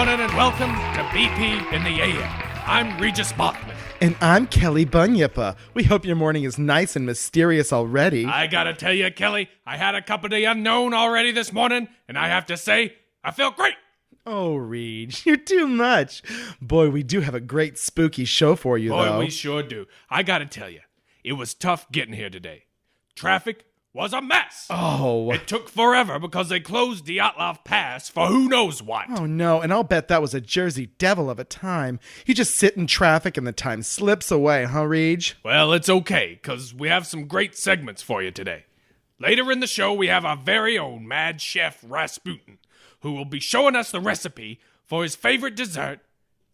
morning and welcome to BP in the AM. I'm Regis Mothman. And I'm Kelly Bunyippa. We hope your morning is nice and mysterious already. I gotta tell you, Kelly, I had a cup of the unknown already this morning, and I have to say, I feel great. Oh, Reg, you're too much. Boy, we do have a great spooky show for you, though. Boy, we sure do. I gotta tell you, it was tough getting here today. Traffic was a mess. Oh. It took forever because they closed the Dyatlov Pass for who knows what. Oh, no, and I'll bet that was a Jersey devil of a time. You just sit in traffic and the time slips away, huh, Reg? Well, it's okay, because we have some great segments for you today. Later in the show, we have our very own Mad Chef Rasputin, who will be showing us the recipe for his favorite dessert,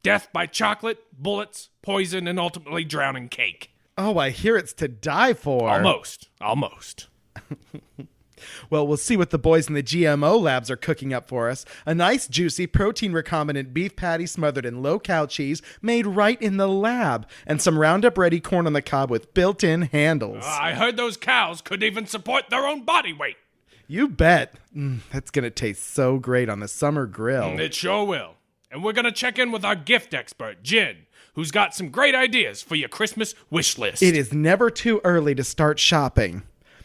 death by chocolate, bullets, poison, and ultimately drowning cake. Oh, I hear it's to die for. Almost. Well, we'll see what the boys in the GMO labs are cooking up for us. A nice, juicy, protein-recombinant beef patty smothered in low-cal cheese made right in the lab, and some Roundup-ready corn on the cob with built-in handles. I heard those cows couldn't even support their own body weight. You bet. That's going to taste so great on the summer grill. It sure will. And we're going to check in with our gift expert, Jen, who's got some great ideas for your Christmas wish list. It is never too early to start shopping.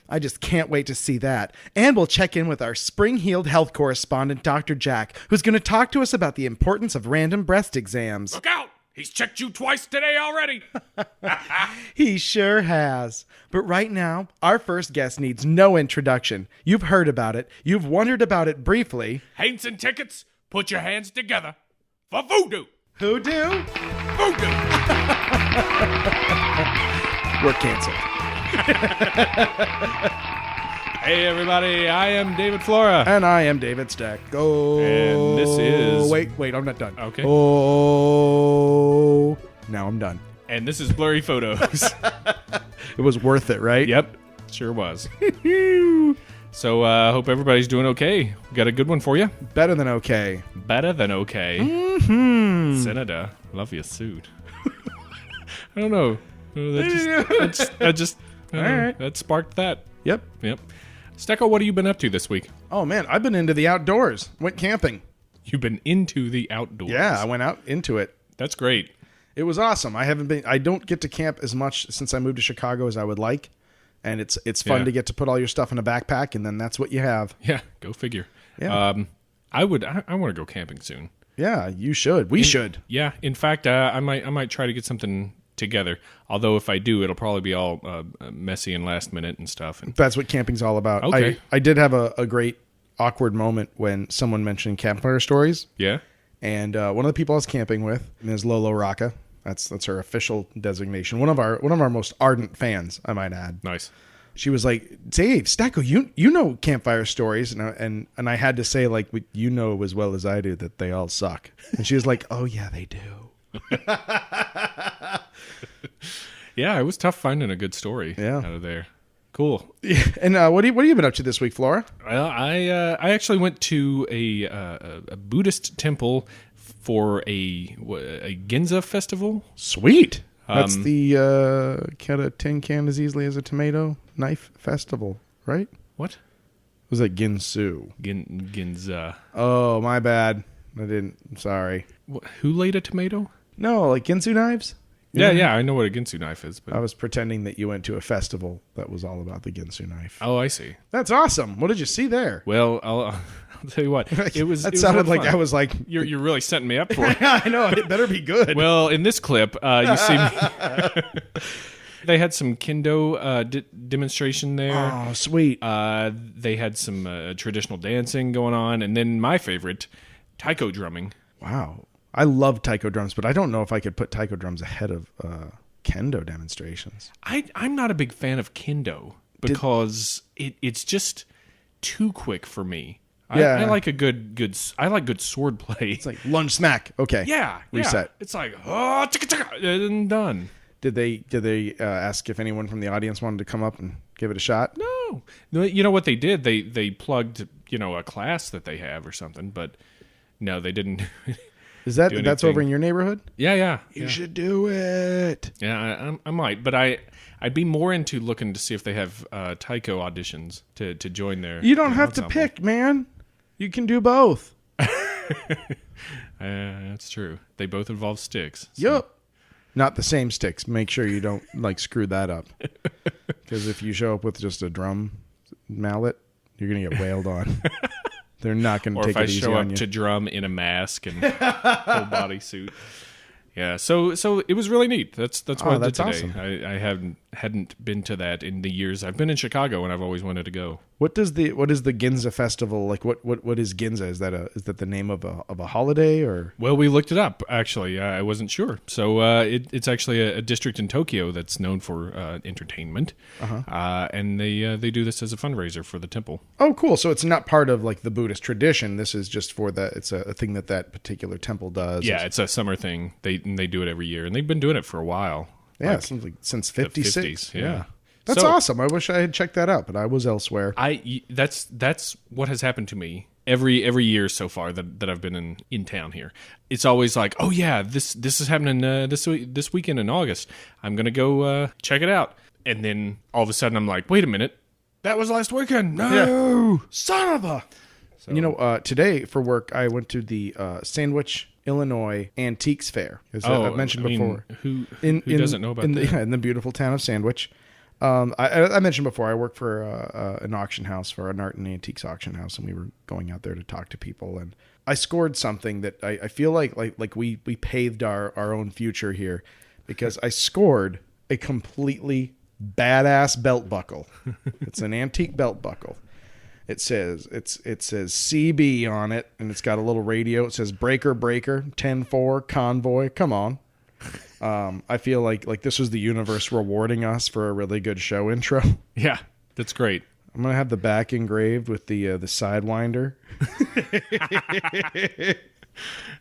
I just can't wait to see that. And we'll check in with our spring-heeled health correspondent, Dr. Jack, who's going to talk to us about the importance of random breast exams. Look out! He's checked you twice today already. He sure has. But right now, our first guest needs no introduction. You've heard about it. You've wondered about it briefly. Haints and tickets, put your hands together for Voodoo. Hoodoo? Voodoo. We're canceled. Hey everybody, I am David Flora. And I am David Stecco. And this is... Wait, I'm not done. Okay. Oh, now I'm done. And this is Blurry Photos. It was worth it, right? Yep, sure was. So, hope everybody's doing okay. We got a good one for you. Better than okay. Better than okay. Mm-hmm. Senator, love your suit. I don't know. That sparked that. Yep. Stecco, what have you been up to this week? Oh, man, I've been into the outdoors. Went camping. You've been into the outdoors. Yeah, I went out into it. That's great. It was awesome. I don't get to camp as much since I moved to Chicago as I would like. And it's fun to get to put all your stuff in a backpack, and then that's what you have. Yeah, go figure. Yeah. I want to go camping soon. Yeah, you should. We should. Yeah. In fact, I might try to get something together. Although if I do, it'll probably be all messy and last minute and stuff. And that's what camping's all about. Okay. I did have a great awkward moment when someone mentioned campfire stories. Yeah. And one of the people I was camping with is Lolo Rocca. That's her official designation. One of our most ardent fans, I might add. Nice. She was like, "Dave, Stecco, you know campfire stories," and I had to say, like, you know as well as I do that they all suck. And she was like, "Oh yeah, they do." Yeah, it was tough finding a good story out of there. Cool. Yeah. And what have you been up to this week, Flora? Well, I actually went to a Buddhist temple for a Ginza festival. Sweet. That's the cut a tin can as easily as a tomato knife festival, right? What? Was that Ginsu? Ginza. Oh, my bad. I'm sorry. Who laid a tomato? No, like Ginsu knives? Yeah, I know what a Ginsu knife is. But I was pretending that you went to a festival that was all about the Ginsu knife. Oh, I see. That's awesome. What did you see there? Well, I'll tell you what. It sounded like I was like... You're really setting me up for it. I know. It better be good. Well, in this clip, you see me... They had some kendo demonstration there. Oh, sweet. They had some traditional dancing going on. And then my favorite, taiko drumming. Wow. I love taiko drums, but I don't know if I could put taiko drums ahead of kendo demonstrations. I'm not a big fan of kendo because it's just too quick for me. Yeah. I like a good sword play. It's like lunge smack. Okay. Yeah. Reset. Yeah. It's like and done. Did they ask if anyone from the audience wanted to come up and give it a shot? No. You know what they did? They plugged a class that they have or something, but no, they didn't. Is that's over in your neighborhood? Yeah. You should do it. Yeah, I might, but I'd be more into looking to see if they have taiko auditions to join their. You don't have to pick, man. You can do both. That's true. They both involve sticks. So. Yup. Not the same sticks. Make sure you don't screw that up. Because if you show up with just a drum mallet, you're gonna get wailed on. They're not gonna take it easy on you. Or if I show up to drum in a mask and full body suit. Yeah, so it was really neat. That's what I did today. Awesome. I hadn't been to that in the years I've been in Chicago, and I've always wanted to go. What is the Ginza festival like? What is Ginza? Is that the name of a holiday or? Well, we looked it up actually. I wasn't sure. So it's actually a district in Tokyo that's known for entertainment, and they do this as a fundraiser for the temple. Oh, cool! So it's not part of like the Buddhist tradition. This is just for that. It's a thing that particular temple does. Yeah, it's a summer thing. They do it every year, and they've been doing it for a while. Yeah, since 56. Yeah. That's awesome. I wish I had checked that out, but I was elsewhere. That's what has happened to me every year so far that I've been in town here. It's always like, oh yeah, this is happening this weekend in August. I'm gonna go check it out, and then all of a sudden I'm like, wait a minute, that was last weekend. No, son of a. So, today for work I went to the Sandwich, Illinois Antiques Fair. As I've mentioned before. Who doesn't know about that? In the beautiful town of Sandwich. I mentioned before I work for an auction house, for an art and antiques auction house, and we were going out there to talk to people. And I scored something that I feel like we paved our own future here, because I scored a completely badass belt buckle. It's an antique belt buckle. It says CB on it, and it's got a little radio. It says breaker 10-4 convoy. Come on. I feel like this was the universe rewarding us for a really good show intro. Yeah, that's great. I'm gonna have the back engraved with the sidewinder.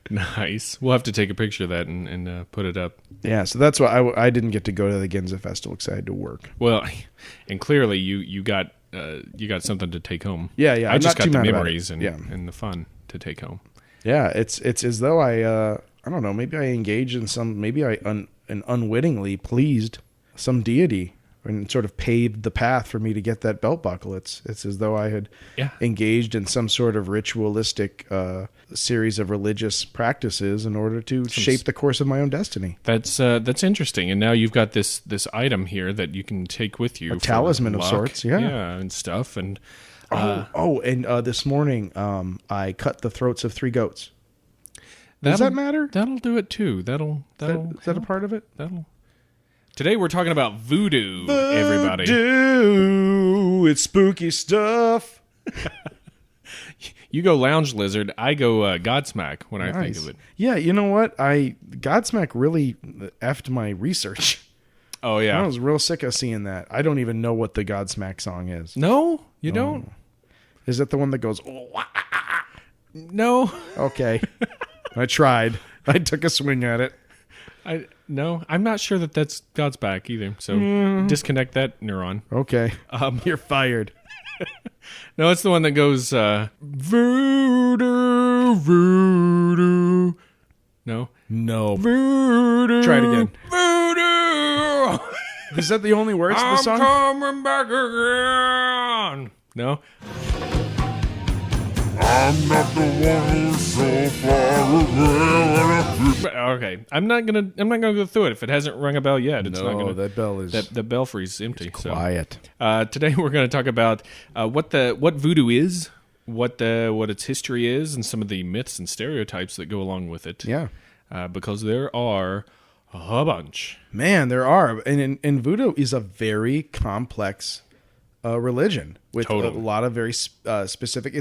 Nice. We'll have to take a picture of that and put it up. Yeah, so that's why I didn't get to go to the Ginza Festival because I had to work. Well, and clearly you got something to take home. Yeah. I just got the memories and the fun to take home. Yeah, it's as though I don't know, maybe I engaged in some, maybe I unwittingly pleased some deity and sort of paved the path for me to get that belt buckle. It's as though I had engaged in some sort of ritualistic series of religious practices in order to shape the course of my own destiny. That's interesting. And now you've got this item here that you can take with you. A talisman of sorts, yeah. Yeah, and stuff. And this morning I cut the throats of 3 goats. Does that matter? That'll do it too. Is that a part of it? Today we're talking about voodoo, everybody. Voodoo, it's spooky stuff. You go Lounge Lizard, I go Godsmack when I think of it. Yeah, you know what? Godsmack really effed my research. Oh, yeah. I was real sick of seeing that. I don't even know what the Godsmack song is. No? You don't? Is that the one that goes... No. Okay. I tried. I took a swing at it. No, I'm not sure that's Godsmack either. So disconnect that neuron. Okay. You're fired. No, it's the one that goes voodoo, voodoo. No. Voodoo. Try it again. Voodoo. Is that the only words of the song? I'm coming back again. No. I'm not the one who's so far away. Okay, I'm not gonna go through it if it hasn't rung a bell yet. It's not gonna. That bell is the belfry's empty. Quiet. So, today we're going to talk about what voodoo is, what its history is, and some of the myths and stereotypes that go along with it. Yeah, because there are a bunch. Man, there are, and voodoo is a very complex religion with a lot of very specific.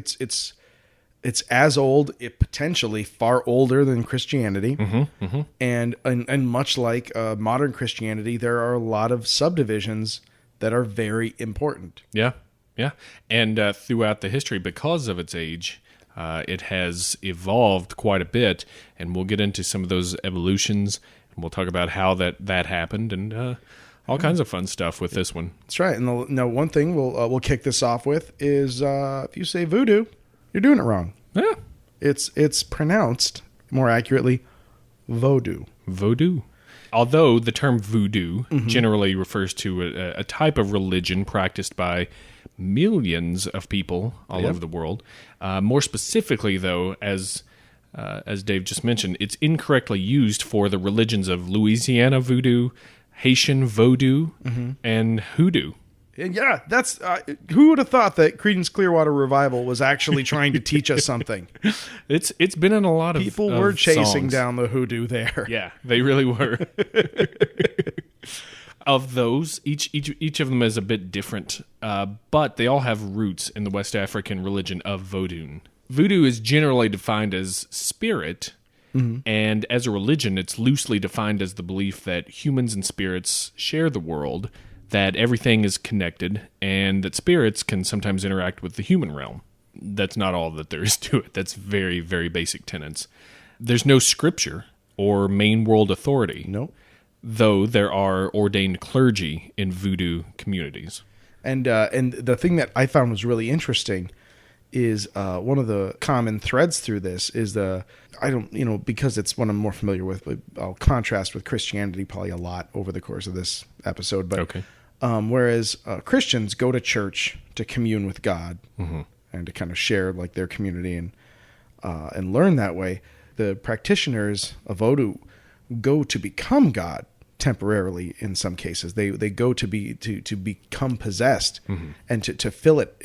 It's as old, potentially far older than Christianity, and much like modern Christianity, there are a lot of subdivisions that are very important. Yeah, and throughout the history, because of its age, it has evolved quite a bit, and we'll get into some of those evolutions, and we'll talk about how that happened, and all kinds of fun stuff with this one. That's right. And one thing we'll kick this off with is if you say voodoo, you're doing it wrong. Yeah. It's pronounced, more accurately, voodoo. Voodoo. Although the term voodoo generally refers to a type of religion practiced by millions of people all over the world. More specifically, though, as as Dave just mentioned, it's incorrectly used for the religions of Louisiana Voodoo, Haitian Voodoo, and Hoodoo. And yeah, that's who would have thought that Creedence Clearwater Revival was actually trying to teach us something. It's been in a lot of People were chasing songs. down the hoodoo there. Yeah, they really were. Of those, each of them is a bit different, but they all have roots in the West African religion of Voodoo. Voodoo is generally defined as spirit, and as a religion, it's loosely defined as the belief that humans and spirits share the world, that everything is connected, and that spirits can sometimes interact with the human realm. That's not all that there is to it. That's very, very basic tenets. There's no scripture or main world authority. Nope. Though there are ordained clergy in Voodoo communities. And the thing that I found was really interesting is one of the common threads through this is because it's one I'm more familiar with, but I'll contrast with Christianity probably a lot over the course of this episode. But Okay. Whereas Christians go to church to commune with God and to kind of share like their community and learn that way, the practitioners of Voodoo go to become God temporarily. In some cases, they go to become possessed and to feel it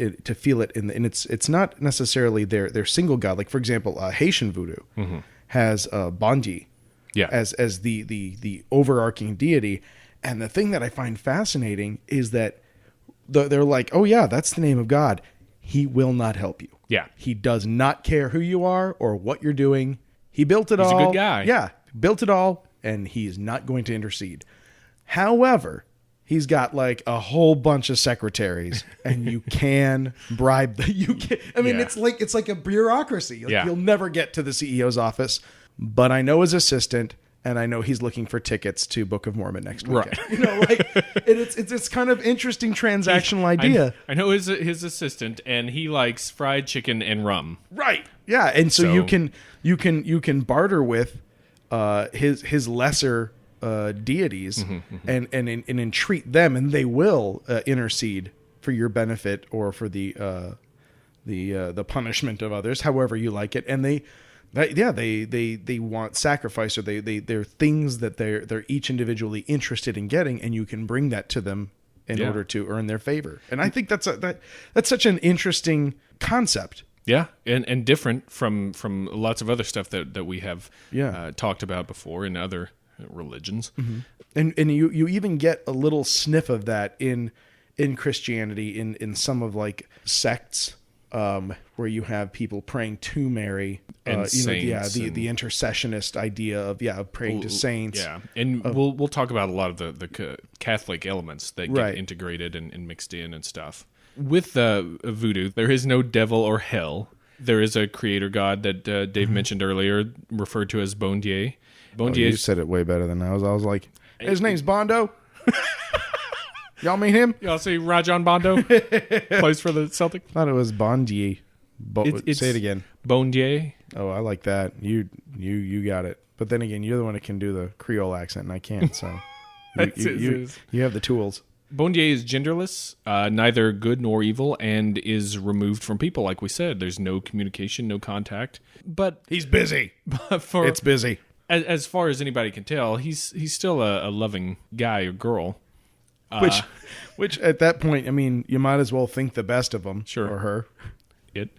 and it's not necessarily their single God. Like for example, Haitian Voodoo has Bondi as the overarching deity. And the thing that I find fascinating is that they're like, oh yeah, that's the name of God. He will not help you. Yeah. He does not care who you are or what you're doing. He built it all. He's a good guy. Yeah. Built it all, and he's not going to intercede. However, he's got like a whole bunch of secretaries, and you can bribe them. It's like a bureaucracy. Like, you'll never get to the CEO's office, but I know his assistant, and I know he's looking for tickets to Book of Mormon next weekend. Right. It's kind of interesting transactional idea. I know his assistant, and he likes fried chicken and rum. Right. Yeah, and so you can barter with his lesser deities and entreat them, and they will intercede for your benefit or for the punishment of others, however you like it. And they want sacrifice, or they're things that they're each individually interested in getting, and you can bring that to them in order to earn their favor. And I think that's such an interesting concept. Yeah, and different from lots of other stuff that we have talked about before in other religions. And you even get a little sniff of that in Christianity in some of like sects where you have people praying to Mary and saints, the intercessionist idea of praying to saints. Yeah, and we'll talk about a lot of the Catholic elements that get integrated and mixed in and stuff. With Voodoo, there is no devil or hell. There is a creator god that Dave mentioned earlier, referred to as Bondier. You said it way better than I was. I was like, his name's Bondo. Y'all meet him? Y'all see Rajon Bondo plays for the Celtic? I thought it was Bondier. Say it again. Bondier. Oh, I like that. You got it. But then again, you're the one that can do the Creole accent, and I can't. So you have the tools. Bondier is genderless, neither good nor evil, and is removed from people, like we said. There's no communication, no contact. But he's busy. It's busy. As far as anybody can tell, he's still a loving guy or girl. Which at that point, I mean, you might as well think the best of him or her.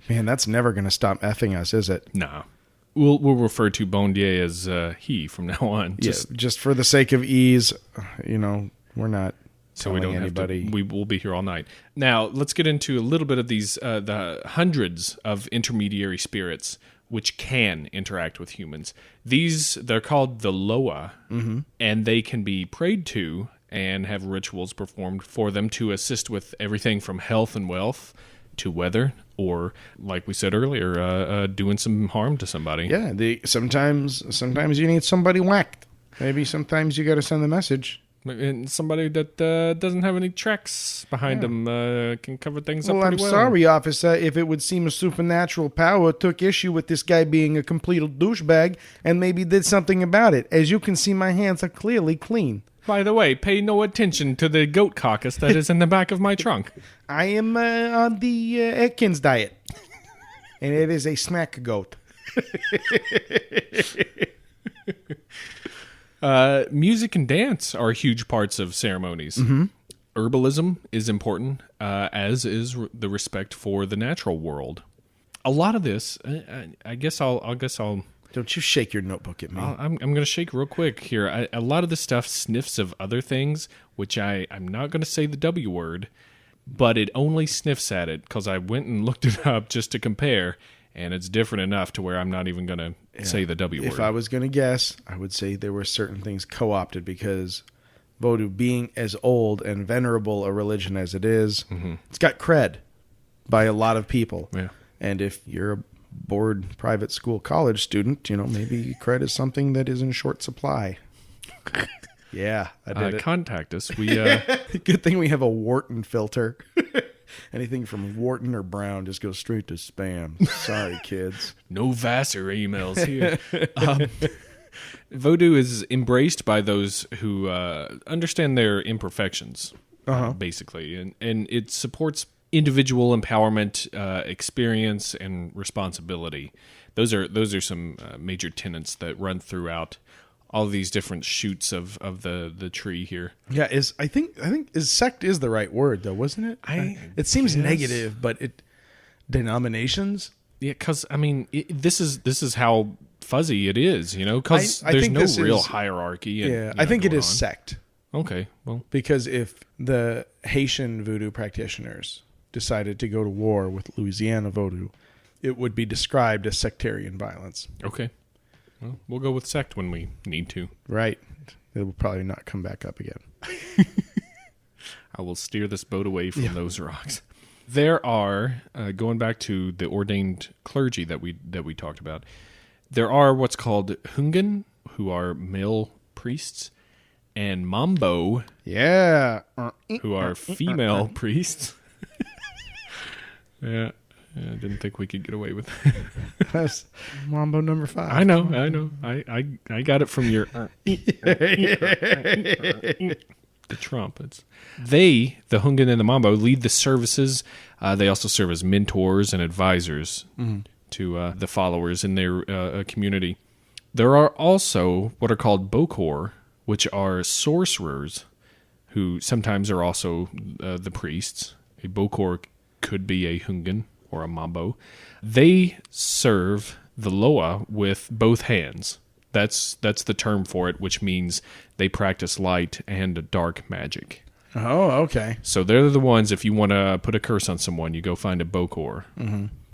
Man, that's never going to stop effing us, is it? No. We'll refer to Bondier as he from now on. Just for the sake of ease, we're not. So we don't anybody. We will be here all night. Now, let's get into a little bit of these, the hundreds of intermediary spirits which can interact with humans. They're called the Loa, and they can be prayed to and have rituals performed for them to assist with everything from health and wealth to weather, or, like we said earlier, doing some harm to somebody. Yeah, sometimes you need somebody whacked. Maybe sometimes you got to send the message. And somebody that doesn't have any tracks behind them can cover things up pretty well. I'm sorry, officer, if it would seem a supernatural power took issue with this guy being a complete douchebag and maybe did something about it. As you can see, my hands are clearly clean. By the way, pay no attention to the goat carcass that is in the back of my trunk. I am on the Atkins diet, and it is a snack goat. Music and dance are huge parts of ceremonies. Herbalism is important, as is the respect for the natural world. A lot of this, I guess I'll. Don't you shake your notebook at me. I'm going to shake real quick here. A lot of this stuff sniffs of other things, which I'm not going to say the W word, but it only sniffs at it because I went and looked it up just to compare, and it's different enough to where I'm not even going to say the W word. If I was going to guess, I would say there were certain things co-opted because Voodoo, being as old and venerable a religion as it is, it's got cred by a lot of people. Yeah. And if you're a bored private school college student, maybe cred is something that is in short supply. Yeah, I did it. Contact us. We Good thing we have a Wharton filter. Anything from Wharton or Brown just goes straight to spam. Sorry, kids. No Vassar emails here. Voodoo is embraced by those who understand their imperfections, basically, and it supports individual empowerment, experience, and responsibility. Those are some major tenets that run throughout all these different shoots of the tree here. Yeah, I think sect is the right word though, wasn't it? It seems negative, but denominations. Yeah, because this is how fuzzy it is, because there's no real hierarchy. I think it is sect. Okay, well, because if the Haitian voodoo practitioners decided to go to war with Louisiana voodoo, it would be described as sectarian violence. Okay. Well, we'll go with sect when we need to. Right. It will probably not come back up again. I will steer this boat away from those rocks. There are, going back to the ordained clergy that we talked about, there are what's called Hungan, who are male priests, and Mambo, who are female priests. Yeah. I didn't think we could get away with that. That's Mambo number 5. I know. I got it from your the trumpets. They, the Hungan and the Mambo, lead the services. They also serve as mentors and advisors to the followers in their community. There are also what are called Bokor, which are sorcerers who sometimes are also the priests. A Bokor could be a Hungan or a Mambo. They serve the Loa with both hands. That's the term for it, which means they practice light and dark magic. Oh, okay. So they're the ones, if you want to put a curse on someone, you go find a Bokor.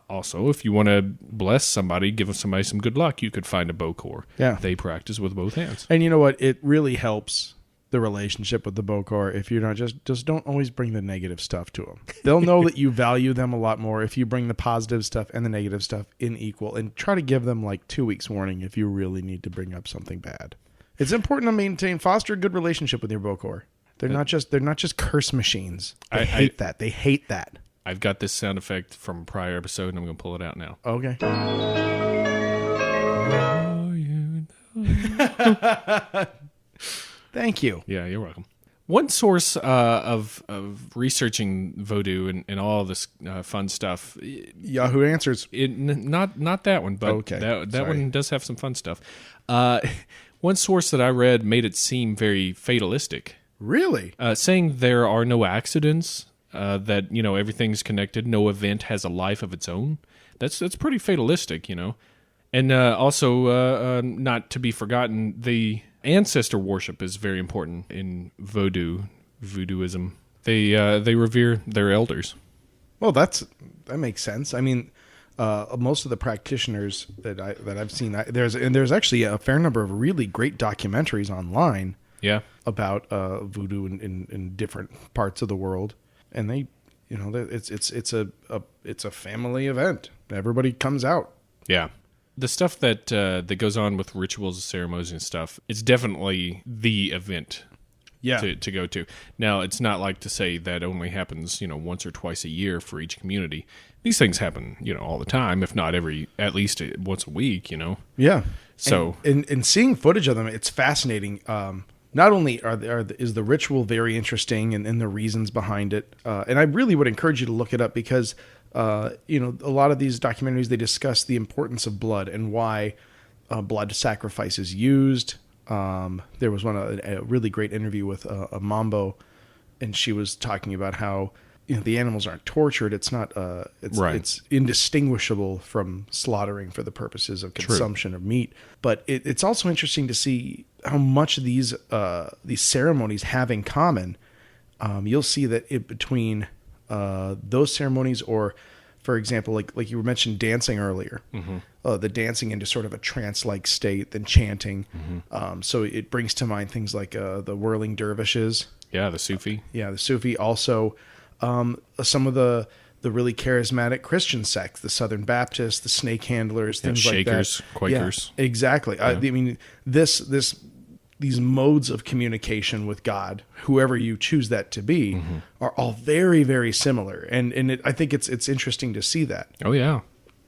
Also, if you want to bless somebody, give somebody some good luck, you could find a Bokor. Yeah. They practice with both hands. And you know what? It really helps the relationship with the Bokor if you're not just don't always bring the negative stuff to them. They'll know that you value them a lot more if you bring the positive stuff and the negative stuff in equal, and try to give them like 2 weeks warning if you really need to bring up something bad. It's important to foster a good relationship with your Bokor. They're not just curse machines. They hate that. They hate that. I've got this sound effect from a prior episode, and I'm going to pull it out now. Okay. Thank you. Yeah, you're welcome. One source of researching Voodoo and all this fun stuff. Yahoo Answers. Not that one, but okay. that one does have some fun stuff. One source that I read made it seem very fatalistic. Really? Saying there are no accidents, that everything's connected, no event has a life of its own. That's pretty fatalistic, And also, not to be forgotten, the ancestor worship is very important in voodooism. They revere their elders. Well, that makes sense. I mean, most of the practitioners that I've seen, there's actually a fair number of really great documentaries online. Yeah. About voodoo in different parts of the world, and they, it's a family event. Everybody comes out. Yeah. The stuff that goes on with rituals, ceremonies, and stuff, it's definitely the event to go to. Now, it's not like to say that only happens, once or twice a year for each community. These things happen, all the time, if not at least once a week, Yeah. So, and seeing footage of them, it's fascinating. Not only is the ritual very interesting and the reasons behind it, and I really would encourage you to look it up because a lot of these documentaries, they discuss the importance of blood and why blood sacrifice is used. There was a really great interview with a Mambo, and she was talking about how the animals aren't tortured. It's not. It's indistinguishable from slaughtering for the purposes of consumption of meat. But it's also interesting to see how much these ceremonies have in common. You'll see that between those ceremonies, or for example, like you mentioned dancing earlier, the dancing into sort of a trance-like state, then chanting. So it brings to mind things like the whirling dervishes. Yeah, the Sufi. The Sufi. Also, some of the really charismatic Christian sects, the Southern Baptists, the snake handlers, things like that. Shakers, Quakers. Yeah, exactly. Yeah. I mean, these modes of communication with God, whoever you choose that to be, are all very, very similar. And I think it's interesting to see that. Oh, yeah,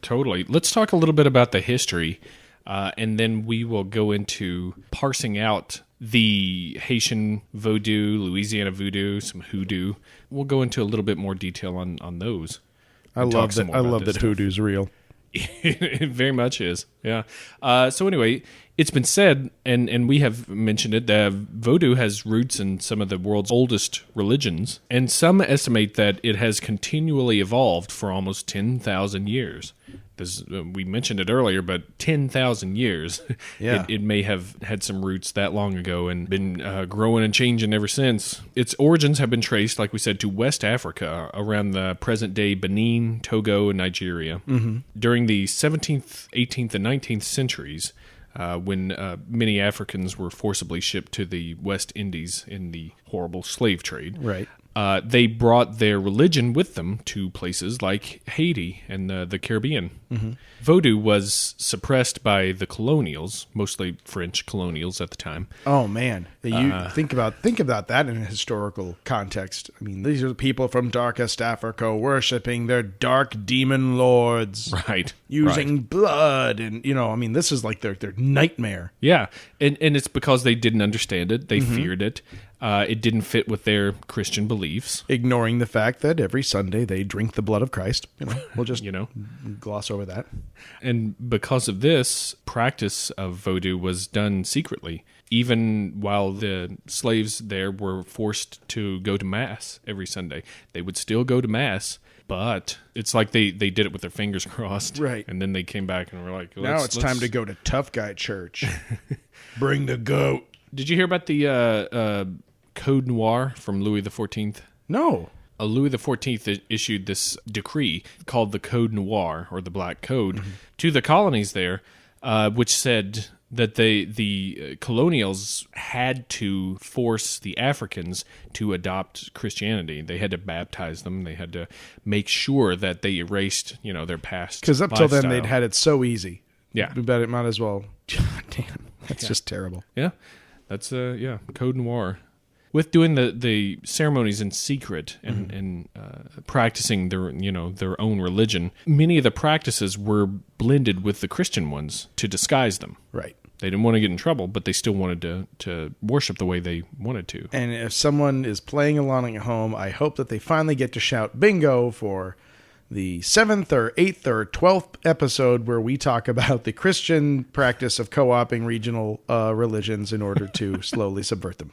totally. Let's talk a little bit about the history, and then we will go into parsing out the Haitian Voodoo, Louisiana Voodoo, some Hoodoo. We'll go into a little bit more detail on those. I love that Hoodoo's real. It very much is, yeah. So anyway, it's been said, and we have mentioned it, that Voodoo has roots in some of the world's oldest religions, and some estimate that it has continually evolved for almost 10,000 years. We mentioned it earlier, but 10,000 years. Yeah. It may have had some roots that long ago and been growing and changing ever since. Its origins have been traced, like we said, to West Africa, around the present-day Benin, Togo, and Nigeria. During the 17th, 18th, and 19th centuries, when many Africans were forcibly shipped to the West Indies in the horrible slave trade. Right. They brought their religion with them to places like Haiti and the Caribbean. Voodoo was suppressed by the colonials, mostly French colonials at the time. Oh man, you think about that in a historical context. I mean, these are the people from darkest Africa worshiping their dark demon lords, right? Using blood, and this is like their nightmare. Yeah, and it's because they didn't understand it; they feared it. It didn't fit with their Christian beliefs. Ignoring the fact that every Sunday they drink the blood of Christ. We'll just gloss over that. And because of this, practice of voodoo was done secretly, even while the slaves there were forced to go to Mass every Sunday. They would still go to Mass, but it's like they did it with their fingers crossed. Right. And then they came back and were like, now it's time to go to tough guy church. Bring the goat. Did you hear about the Code Noir from Louis XIV? No. Louis XIV issued this decree called the Code Noir, or the Black Code, to the colonies there, which said that the colonials had to force the Africans to adopt Christianity. They had to baptize them. They had to make sure that they erased, their past. Because up till then they'd had it so easy. Yeah, we bet it might as well. God damn, that's just terrible. Yeah, that's Code Noir. With doing the ceremonies in secret and practicing their own religion, many of the practices were blended with the Christian ones to disguise them. Right. They didn't want to get in trouble, but they still wanted to worship the way they wanted to. And if someone is playing along at home, I hope that they finally get to shout bingo for the 7th or 8th or 12th episode where we talk about the Christian practice of co-opting regional religions in order to slowly subvert them.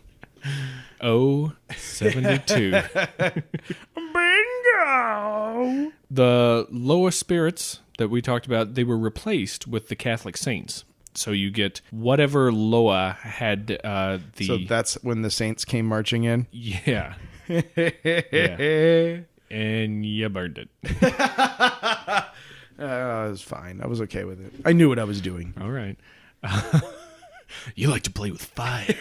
72. Bingo! The lower spirits that we talked about, they were replaced with the Catholic saints. So you get whatever Loa had the... So that's when the saints came marching in? Yeah. Yeah. And you burned it. It was fine. I was okay with it. I knew what I was doing. All right. You like to play with fire.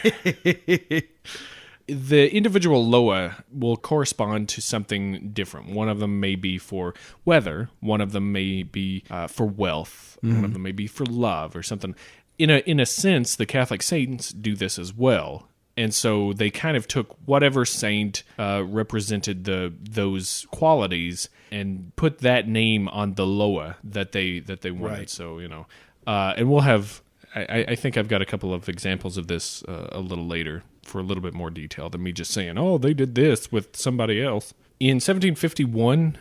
The individual Loa will correspond to something different. One of them may be for weather. One of them may be for wealth. One of them may be for love or something. In a sense, the Catholic saints do this as well. And so they kind of took whatever saint represented those qualities and put that name on the Loa that they wanted. Right. So, and we'll have... I think I've got a couple of examples of this a little later for a little bit more detail than me just saying, oh, they did this with somebody else. In 1751,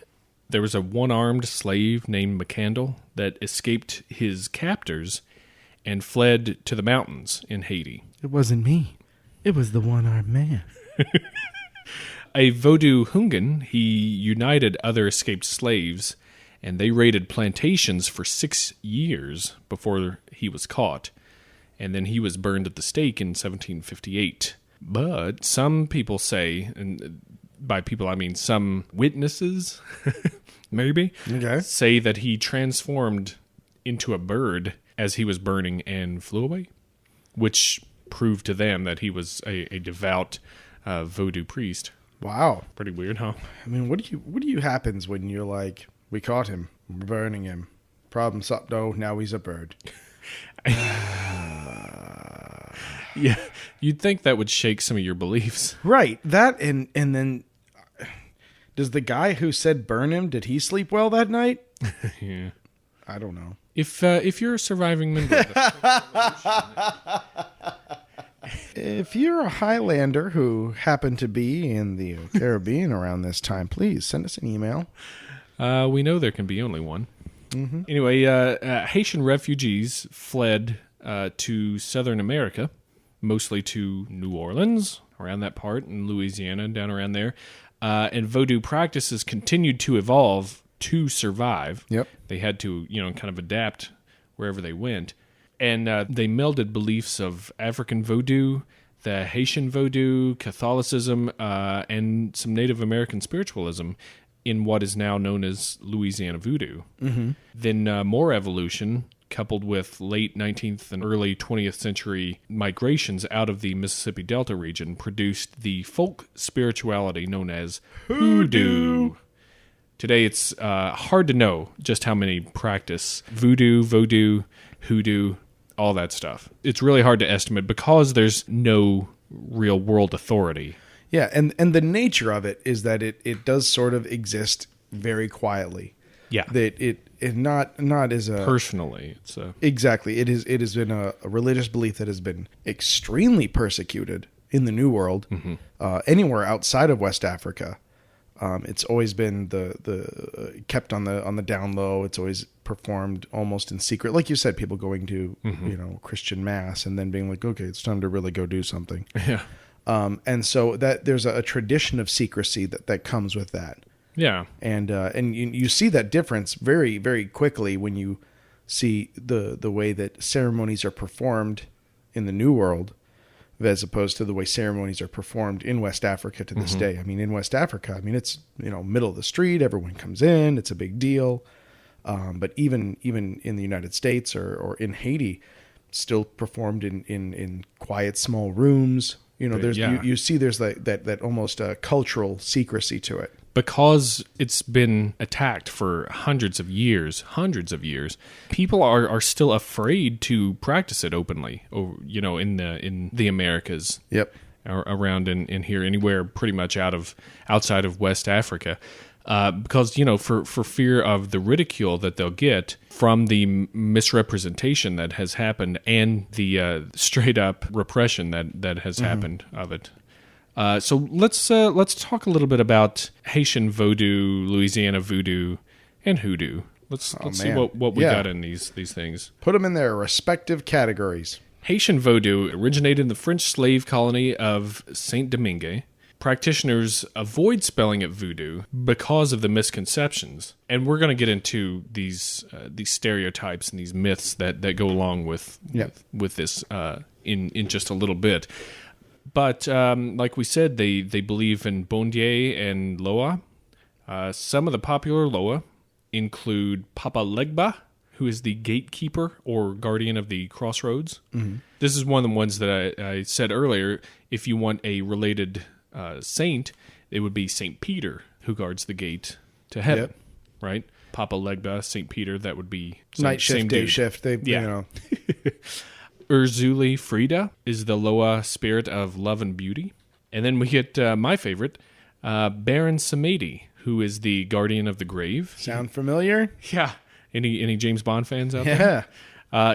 There was a one-armed slave named McCandle that escaped his captors and fled to the mountains in Haiti. It wasn't me. It was the one-armed man. A Voodoo Hungan, he united other escaped slaves, and they raided plantations for 6 years before he was caught. And then he was burned at the stake in 1758. But some people say, and by people I mean some witnesses, maybe, say that he transformed into a bird as he was burning and flew away, which proved to them that he was a devout Voodoo priest. Wow. Pretty weird, huh? I mean, what do you happens when you're like, we caught him, we're burning him, problem solved, no, now he's a bird. Yeah, you'd think that would shake some of your beliefs. Right, that and then, does the guy who said burn him, did he sleep well that night? Yeah. I don't know. If you're a surviving member of the If you're a Highlander who happened to be in the Caribbean around this time, please send us an email. we know there can be only one. Mm-hmm. Anyway, Haitian refugees fled to Southern America, mostly to New Orleans, around that part, and Louisiana, down around there. And Voodoo practices continued to evolve to survive. Yep. They had to, kind of adapt wherever they went. And they melded beliefs of African Voodoo, the Haitian Voodoo, Catholicism, and some Native American spiritualism in what is now known as Louisiana Voodoo. Mm-hmm. Then more evolution, coupled with late 19th and early 20th century migrations out of the Mississippi Delta region, produced the folk spirituality known as Hoodoo. Today, it's hard to know just how many practice voodoo, hoodoo, all that stuff. It's really hard to estimate because there's no real world authority. Yeah, and the nature of it is that it does sort of exist very quietly. Yeah. That it not as a personally. So exactly, it has been a religious belief that has been extremely persecuted in the New World, anywhere outside of West Africa. It's always been the kept on the down low. It's always performed almost in secret, like you said. People going to Christian mass and then being like, okay, it's time to really go do something. Yeah. And so that there's a tradition of secrecy that comes with that. Yeah. And you see that difference very, very quickly when you see the way that ceremonies are performed in the New World as opposed to the way ceremonies are performed in West Africa to this day. I mean, in West Africa, it's, middle of the street, everyone comes in, it's a big deal. But even in the United States or in Haiti, it's still performed in quiet, small rooms. You see there's that almost cultural secrecy to it. Because it's been attacked for hundreds of years, people are still afraid to practice it openly, in the Americas. Yep. Around in here, anywhere pretty much outside of West Africa. Because, for fear of the ridicule that they'll get from the misrepresentation that has happened and the straight up repression that has happened of it. So let's talk a little bit about Haitian Voodoo, Louisiana Voodoo, and Hoodoo. Let's see what we got in these things. Put them in their respective categories. Haitian Voodoo originated in the French slave colony of Saint-Domingue. Practitioners avoid spelling it voodoo because of the misconceptions. And we're going to get into these stereotypes and these myths that go along with this in just a little bit. But like we said, they believe in Bondier and Loa. Some of the popular Loa include Papa Legba, who is the gatekeeper or guardian of the crossroads. Mm-hmm. This is one of the ones that I said earlier. If you want a related saint, it would be St. Peter, who guards the gate to heaven, right? Papa Legba, St. Peter, that would be night shift, day shift. Urzuli Frida is the Loa spirit of love and beauty. And then we get my favorite, Baron Samedi, who is the guardian of the grave. Sound familiar? Yeah. Any James Bond fans out there?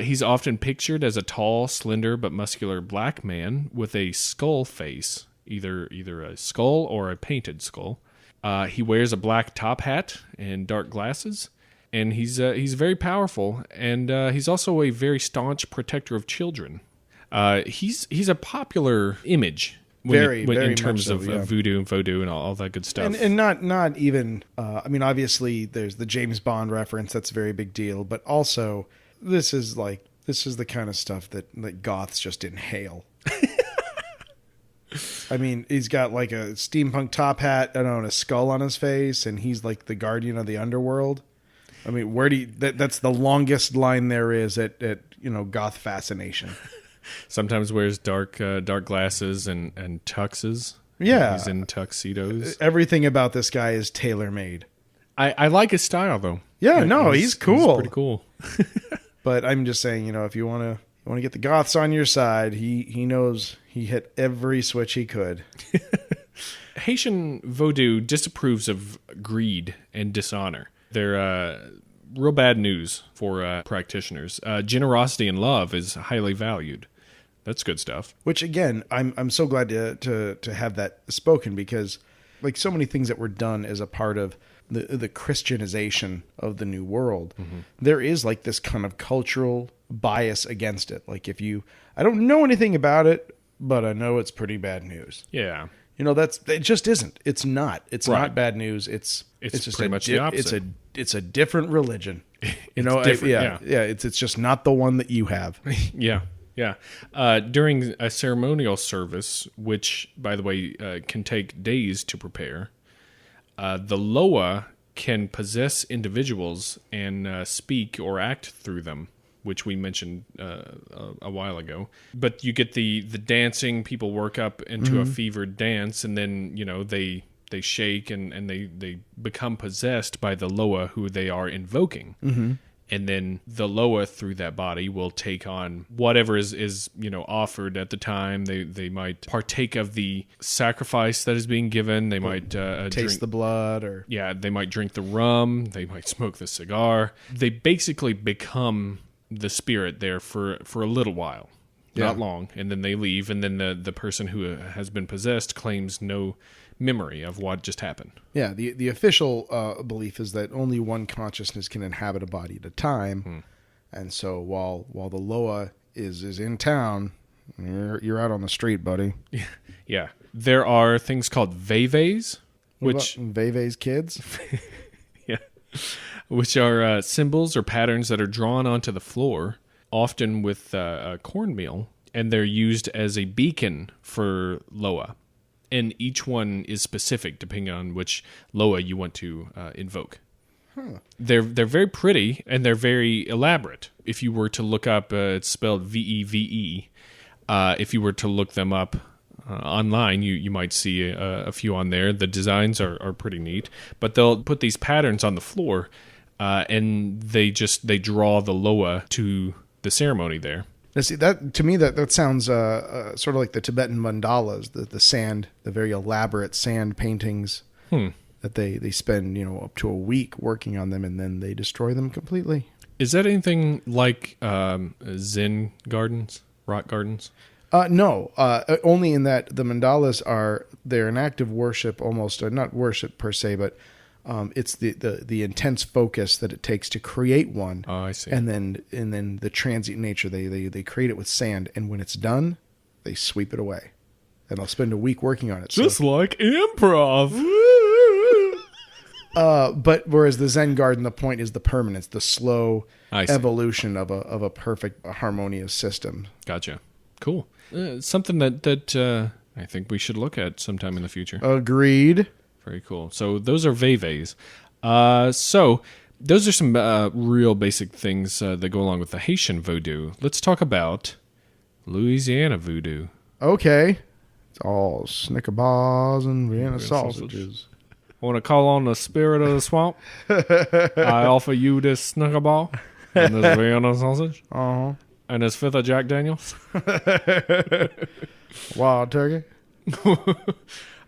He's often pictured as a tall, slender, but muscular black man with a skull face, either a skull or a painted skull. He wears a black top hat and dark glasses, and he's very powerful, and he's also a very staunch protector of children. He's a popular image Very in terms much so, of voodoo and voodoo and all that good stuff. And not even, I mean, obviously there's the James Bond reference. That's a very big deal. But also, this is the kind of stuff that goths just inhale. I mean, he's got like a steampunk top hat and a skull on his face, and he's like the guardian of the underworld. I mean, that's the longest line there is at goth fascination. Sometimes wears dark glasses and tuxes. Yeah. He's in tuxedos. Everything about this guy is tailor-made. I like his style, though. Yeah, no, he's cool. He's pretty cool. But I'm just saying, if you want to get the goths on your side, he knows he hit every switch he could. Haitian voodoo disapproves of greed and dishonor. They're real bad news for practitioners. Generosity and love is highly valued. That's good stuff. Which again, I'm so glad to have that spoken, because like so many things that were done as a part of the Christianization of the New World, there is like this kind of cultural bias against it. Like I don't know anything about it, but I know it's pretty bad news. Yeah. It just isn't. It's not. It's Right. not bad news. It's just pretty much the opposite. It's a different religion. different, yeah. It's just not the one that you have. Yeah. Yeah. During a ceremonial service, which, by the way, can take days to prepare, the Loa can possess individuals and speak or act through them, which we mentioned a while ago. But you get the dancing, people work up into a fevered dance, and then, they shake and they become possessed by the Loa who they are invoking. Mm-hmm. And then the Loa through that body will take on whatever is offered at the time. They might partake of the sacrifice that is being given. They might Taste the blood, or they might drink the rum. They might smoke the cigar. They basically become the spirit there for a little while, not long, and then they leave. And then the person who has been possessed claims no memory of what just happened. Yeah, the official belief is that only one consciousness can inhabit a body at a time, and so while the Loa is in town, you're out on the street, buddy. Yeah, there are things called veves, which Veve's kids, which are symbols or patterns that are drawn onto the floor, often with cornmeal, and they're used as a beacon for Loa. And each one is specific depending on which Loa you want to invoke. They're very pretty, and they're very elaborate. If you were to look up, it's spelled Veve. If you were to look them up online, you might see a few on there. The designs are pretty neat, but they'll put these patterns on the floor, and they draw the Loa to the ceremony there. Now, see, that to me that sounds sort of like the Tibetan mandalas, the sand, the very elaborate sand paintings that they spend up to a week working on them, and then they destroy them completely. Is that anything like Zen gardens, rock gardens? No, only in that the mandalas they're an act of worship, almost not worship per se, but it's the intense focus that it takes to create one. Oh, I see. And then the transient nature, they create it with sand, and when it's done, they sweep it away. And I'll spend a week working on it. Just like improv. But whereas the Zen garden, the point is the permanence, the slow I see. evolution of a perfect, harmonious system. Gotcha. Cool. Something that I think we should look at sometime in the future. Agreed. Very cool. So those are veves. So those are some real basic things that go along with the Haitian voodoo. Let's talk about Louisiana voodoo. Okay. It's all Snicker bars and Vienna sausages. I want to call on the spirit of the swamp. I offer you this Snicker bar and this Vienna sausage. Uh-huh. And this fifth of Jack Daniels. Wild turkey.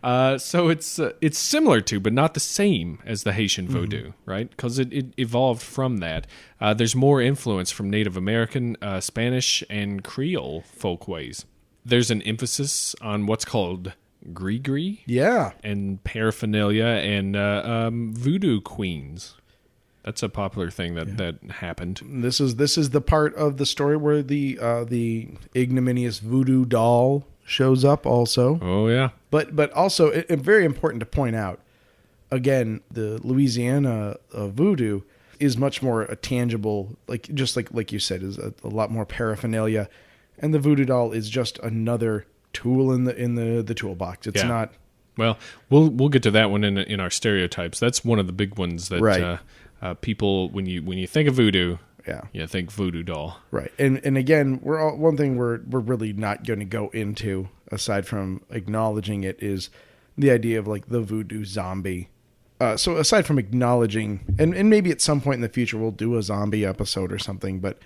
So it's similar to, but not the same as the Haitian voodoo, right? Because it evolved from that. There's more influence from Native American, Spanish, and Creole folkways. There's an emphasis on what's called gree Yeah. and paraphernalia and voodoo queens. That's a popular thing that happened. This is the part of the story where the ignominious voodoo doll shows up also. Oh, yeah. But also, very important to point out, again, the Louisiana voodoo is much more a tangible, like you said, is a lot more paraphernalia, and the voodoo doll is just another tool in the toolbox. It's not. Well, we'll get to that one in our stereotypes. That's one of the big ones that Right. People, when you think of voodoo, Yeah. you think voodoo doll. Right. And again, one thing we're really not going to go into, aside from acknowledging it, is the idea of like the voodoo zombie. So aside from acknowledging, and maybe at some point in the future we'll do a zombie episode or something, but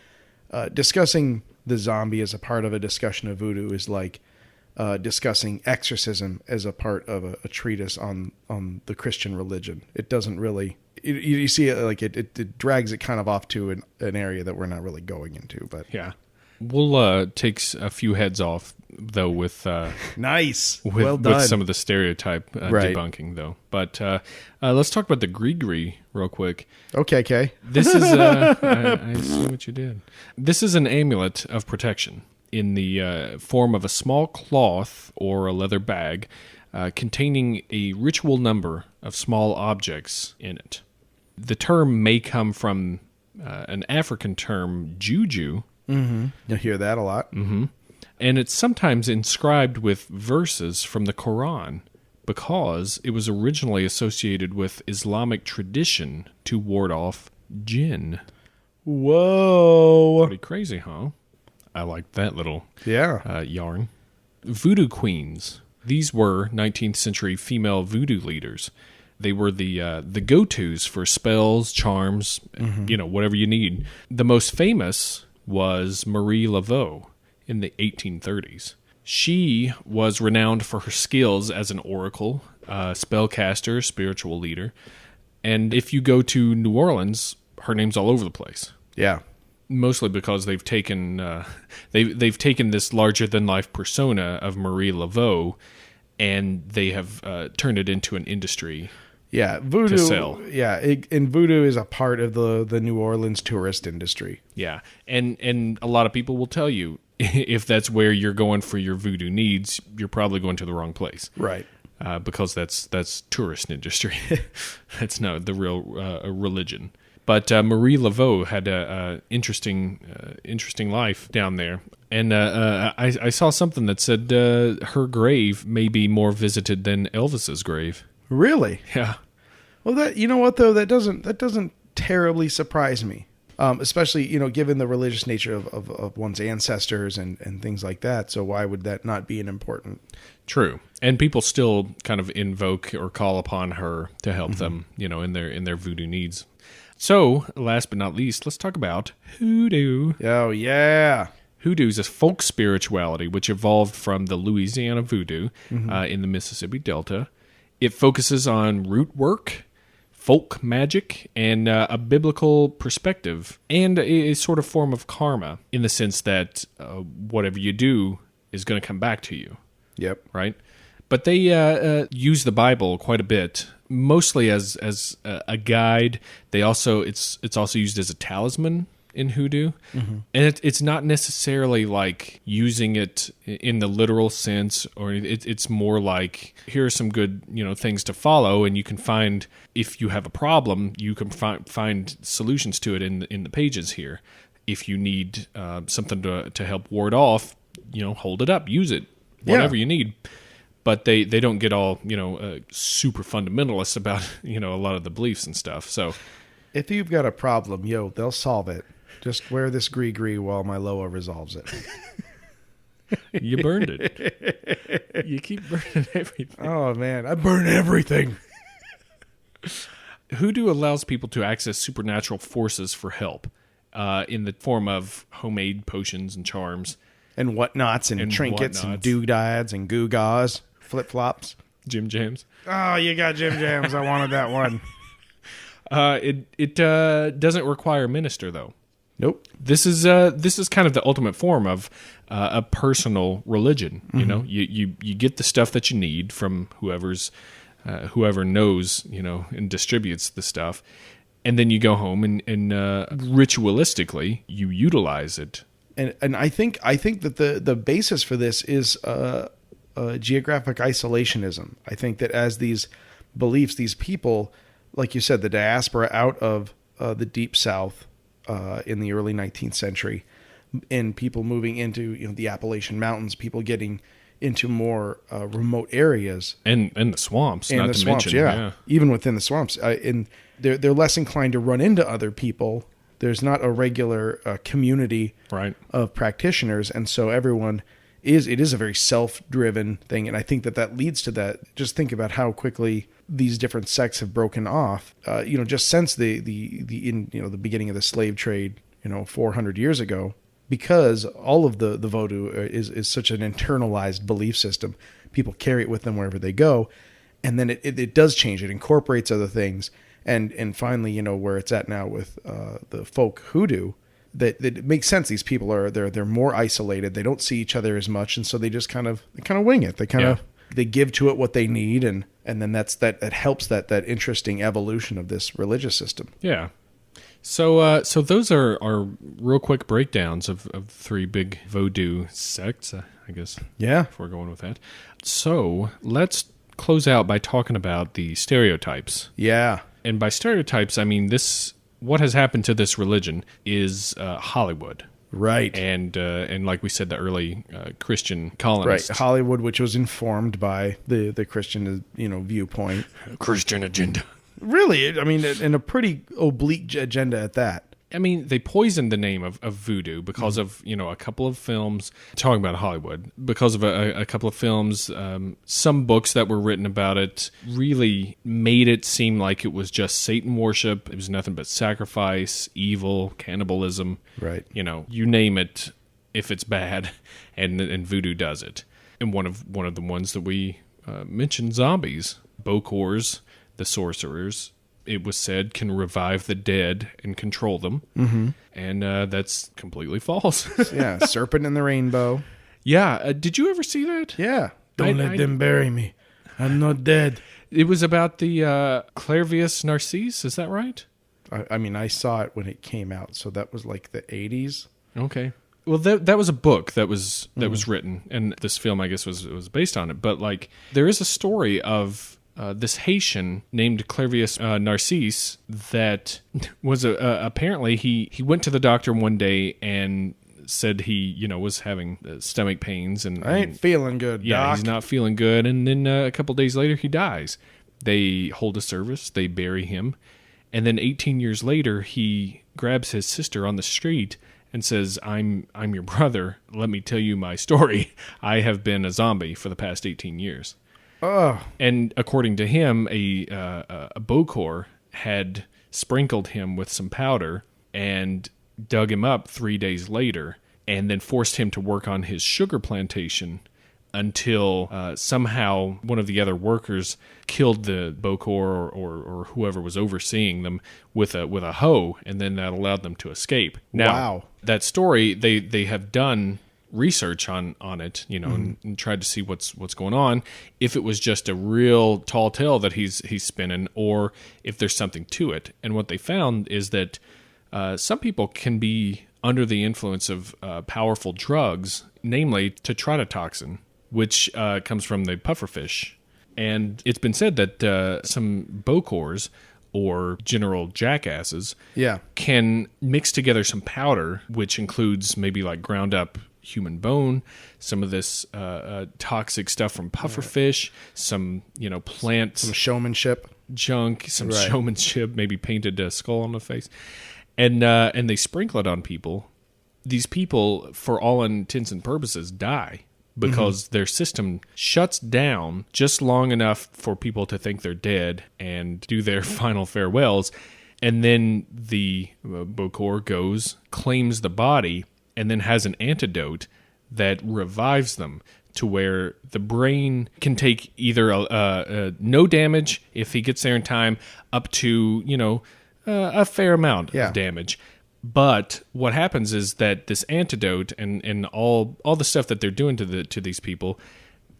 discussing the zombie as a part of a discussion of voodoo is like discussing exorcism as a part of a treatise on the Christian religion. It doesn't really... You see it like it drags it kind of off to an area that we're not really going into, but Yeah. We'll take a few heads off, though, with nice. Well done. with some of the stereotype Right. debunking, though. But let's talk about the gree real quick. Okay, Kay. This is I see what you did. This is an amulet of protection in the form of a small cloth or a leather bag containing a ritual number of small objects in it. The term may come from an African term, juju. Mm-hmm. You'll hear that a lot. Mm-hmm. And it's sometimes inscribed with verses from the Quran because it was originally associated with Islamic tradition to ward off jinn. Whoa. Pretty crazy, huh? I like that little Yeah. yarn. Voodoo queens. These were 19th century female voodoo leaders. They were the go-tos for spells, charms, whatever you need. The most famous was Marie Laveau in the 1830s. She was renowned for her skills as an oracle, spellcaster, spiritual leader. And if you go to New Orleans, her name's all over the place. Yeah. Mostly because they've taken they've taken this larger than life persona of Marie Laveau, and they have turned it into an industry. Yeah, voodoo. To sell. Yeah, and voodoo is a part of the New Orleans tourist industry. Yeah, and a lot of people will tell you if that's where you're going for your voodoo needs, you're probably going to the wrong place. Right. Because that's tourist industry. That's not the real religion. But Marie Laveau had a interesting life down there, and I saw something that said her grave may be more visited than Elvis's grave. Really? Yeah. Well, that you know what though, that doesn't terribly surprise me, especially given the religious nature of one's ancestors and things like that. So why would that not be an important? True, and people still kind of invoke or call upon her to help them, in their voodoo needs. So, last but not least, let's talk about hoodoo. Oh, yeah. Hoodoo is a folk spirituality which evolved from the Louisiana voodoo in the Mississippi Delta. It focuses on root work, folk magic, and a biblical perspective, and a sort of form of karma in the sense that whatever you do is going to come back to you. Yep. Right? But they use the Bible quite a bit, mostly as a guide. They also it's also used as a talisman in hoodoo, and it's not necessarily like using it in the literal sense, or it's more like here are some good things to follow, and you can find if you have a problem, you can find solutions to it in the pages here. If you need something to help ward off, hold it up, use it, whatever you need. But they don't get all super fundamentalist about a lot of the beliefs and stuff. So if you've got a problem, they'll solve it. Just wear this gree while my Loa resolves it. you burned it. You keep burning everything. Oh man, I burn everything. Hoodoo allows people to access supernatural forces for help in the form of homemade potions and charms. And whatnots and trinkets and doodads and gewgaws, flip-flops. Jim Jams. Oh, you got Jim Jams. I wanted that one. It doesn't require a minister, though. Nope. This is kind of the ultimate form of a personal religion. You know, you get the stuff that you need from whoever knows, and distributes the stuff, and then you go home and ritualistically you utilize it. And I think that the basis for this is geographic isolationism. I think that as these beliefs, these people, like you said, the diaspora out of the Deep South in the early 19th century, and people moving into the Appalachian Mountains, people getting into more remote areas and the swamps, and not the to swamps, mention, yeah. Even within the swamps, and they're less inclined to run into other people. There's not a regular community of practitioners, and so everyone it is a very self-driven thing, and I think that leads to that. Just think about how quickly these different sects have broken off. Just since the beginning of the slave trade, 400 years ago, because all of the Voodoo is such an internalized belief system. People carry it with them wherever they go, and then it does change. It incorporates other things, and finally, where it's at now with the folk Hoodoo. That it makes sense. These people they're more isolated. They don't see each other as much, and so they just kind of wing it. They give to it what they need, and then that helps that interesting evolution of this religious system. Yeah. So those are real quick breakdowns of three big Voodoo sects, I guess. Yeah. If we're going with that. So let's close out by talking about the stereotypes. Yeah. And by stereotypes, I mean what has happened to this religion is Hollywood. Right. And like we said, the early Christian colonists. Right. Hollywood, which was informed by the Christian, viewpoint. Christian agenda. Really, I mean, in a pretty oblique agenda at that. I mean, they poisoned the name of voodoo because of, a couple of films, talking about Hollywood, because of a couple of films, some books that were written about it really made it seem like it was just Satan worship. It was nothing but sacrifice, evil, cannibalism. Right. You name it, if it's bad, and voodoo does it. And one of the ones that we mentioned, zombies, Bokors, the sorcerers, it was said, can revive the dead and control them. Mm-hmm. And that's completely false. Yeah, serpent in the rainbow. Yeah, did you ever see that? Yeah. Don't let them bury me. I'm not dead. It was about the Clairvius Narcisse, is that right? I mean, I saw it when it came out, so that was like the 80s. Okay. Well, that was a book that was written, and this film, I guess, was based on it. But like, there is a story of this Haitian named Clairvius Narcisse that was apparently he went to the doctor one day and said he was having stomach pains and I ain't feeling good. Yeah, Doc. he's not feeling good, and then a couple days later he dies. They hold a service, they bury him, and then 18 years later he grabs his sister on the street and says, I'm your brother. Let me tell you my story. I have been a zombie for the past 18 years. Oh. And according to him, a Bokor had sprinkled him with some powder and dug him up 3 days later and then forced him to work on his sugar plantation until somehow one of the other workers killed the Bokor or whoever was overseeing them with a hoe, and then that allowed them to escape. Now, wow. That story, they have done research on it, and tried to see what's going on, if it was just a real tall tale that he's spinning, or if there's something to it. And what they found is that some people can be under the influence of powerful drugs, namely tetrodotoxin, which comes from the pufferfish. And it's been said that some Bokors, or general jackasses, can mix together some powder, which includes maybe like ground up human bone, some of this toxic stuff from pufferfish, some plants, some showmanship junk, some showmanship, maybe painted a skull on the face, and they sprinkle it on people. These people, for all intents and purposes, die because their system shuts down just long enough for people to think they're dead and do their final farewells, and then the Bokor goes, claims the body, and then has an antidote that revives them to where the brain can take either no damage if he gets there in time, up to a fair amount of damage. But what happens is that this antidote and all the stuff that they're doing to these people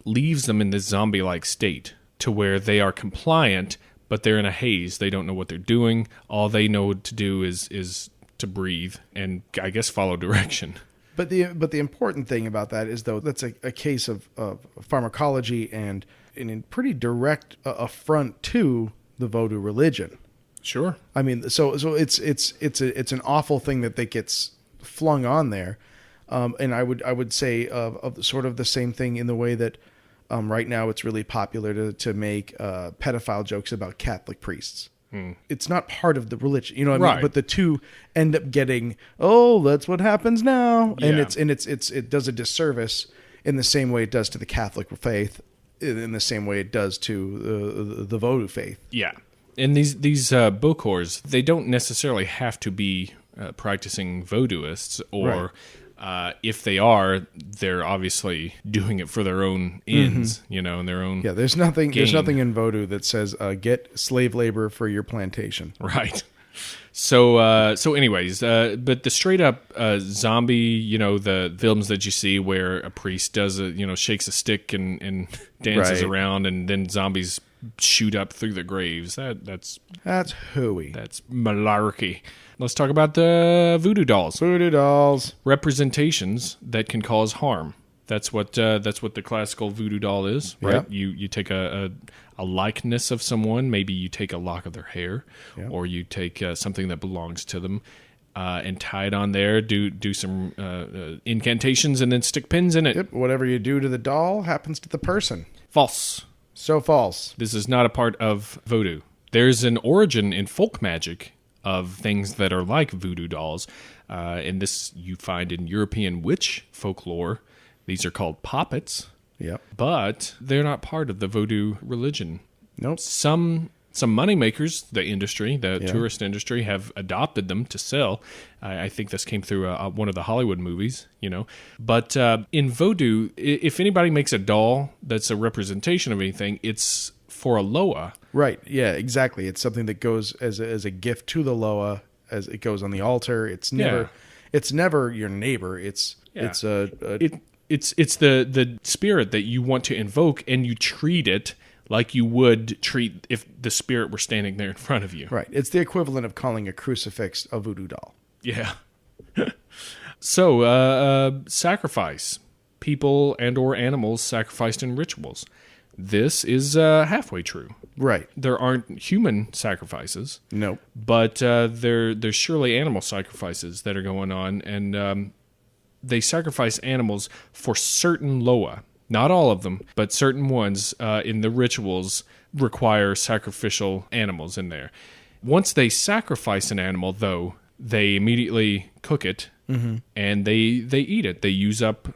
leaves them in this zombie-like state to where they are compliant, but they're in a haze. They don't know what they're doing. All they know to do is to breathe and, I guess, follow direction. But the important thing about that is, though, that's a case of pharmacology and in pretty direct affront to the Voodoo religion. Sure. I mean, so it's an awful thing that gets flung on there, and I would say of sort of the same thing in the way that right now it's really popular to make pedophile jokes about Catholic priests. It's not part of the religion, you know what I mean? Right. But the two end up getting, oh, that's what happens now, Yeah. and it does a disservice in the same way it does to the Catholic faith, in the same way it does to the Voodoo faith. Yeah. And these bokors, they don't necessarily have to be practicing voodooists, or if they are, they're obviously doing it for their own ends, and their own. Yeah, there's nothing gain. in Voodoo that says get slave labor for your plantation. Right. So anyways, but the straight up zombie, the films that you see where a priest does shakes a stick and dances Right. around, and then zombies shoot up through the graves. That's hooey. That's malarkey. Let's talk about the voodoo dolls. Voodoo dolls. Representations that can cause harm. That's what the classical voodoo doll is, right? Yep. You take a likeness of someone. Maybe you take a lock of their hair, or you take something that belongs to them, and tie it on there. Do some incantations, and then stick pins in it. Yep. Whatever you do to the doll happens to the person. False. So false. This is not a part of voodoo. There's an origin in folk magic of things that are like voodoo dolls, and this you find in European witch folklore. These are called poppets. Yep. But they're not part of the voodoo religion. Nope. Some moneymakers, the industry, the tourist industry, have adopted them to sell. I think this came through one of the Hollywood movies, But in voodoo, if anybody makes a doll that's a representation of anything, it's for a loa. Right. Yeah, exactly. It's something that goes as a gift to the loa, as it goes on the altar. It's never your neighbor. It's the spirit that you want to invoke, and you treat it like you would treat if the spirit were standing there in front of you. Right. It's the equivalent of calling a crucifix a voodoo doll. Yeah. So, sacrifice. People and or animals sacrificed in rituals. This is halfway true. Right. There aren't human sacrifices. Nope. But there's surely animal sacrifices that are going on, and they sacrifice animals for certain loa. Not all of them, but certain ones in the rituals require sacrificial animals in there. Once they sacrifice an animal, though, they immediately cook it, and they eat it. They use up,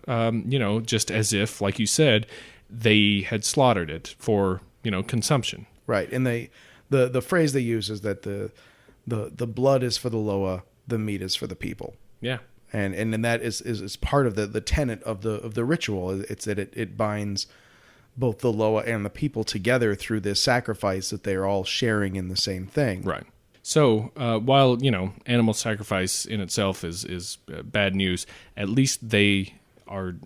just as if, like you said, they had slaughtered it for, consumption. Right. And the phrase they use is that the blood is for the loa, the meat is for the people. Yeah. And that is part of the tenet of the ritual. It's that it binds both the loa and the people together through this sacrifice that they're all sharing in the same thing. Right. So while animal sacrifice in itself is bad news, at least they are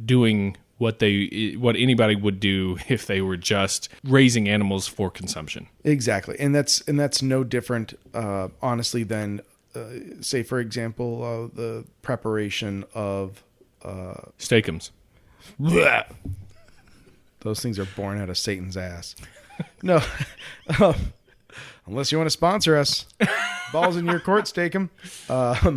doing what anybody would do if they were just raising animals for consumption. Exactly, and that's no different, honestly, than. Say, for example, the preparation of steakums. Those things are born out of Satan's ass. No, unless you want to sponsor us, balls in your court, steakum.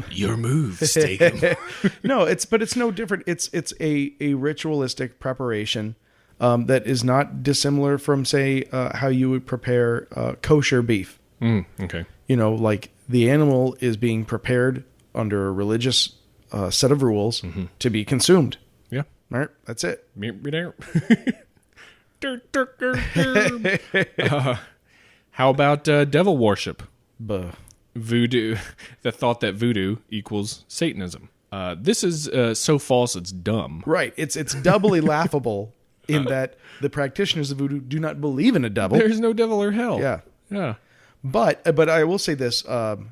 Your move, steakum. No, it's no different. It's a ritualistic preparation that is not dissimilar from, say, how you would prepare kosher beef. Okay. Like the animal is being prepared under a religious set of rules to be consumed. Yeah. All right. That's it. How about devil worship? Buh. Voodoo. The thought that voodoo equals Satanism. This is so false it's dumb. Right. It's doubly laughable in that the practitioners of voodoo do not believe in a devil. There's no devil or hell. Yeah. Yeah. But I will say this, and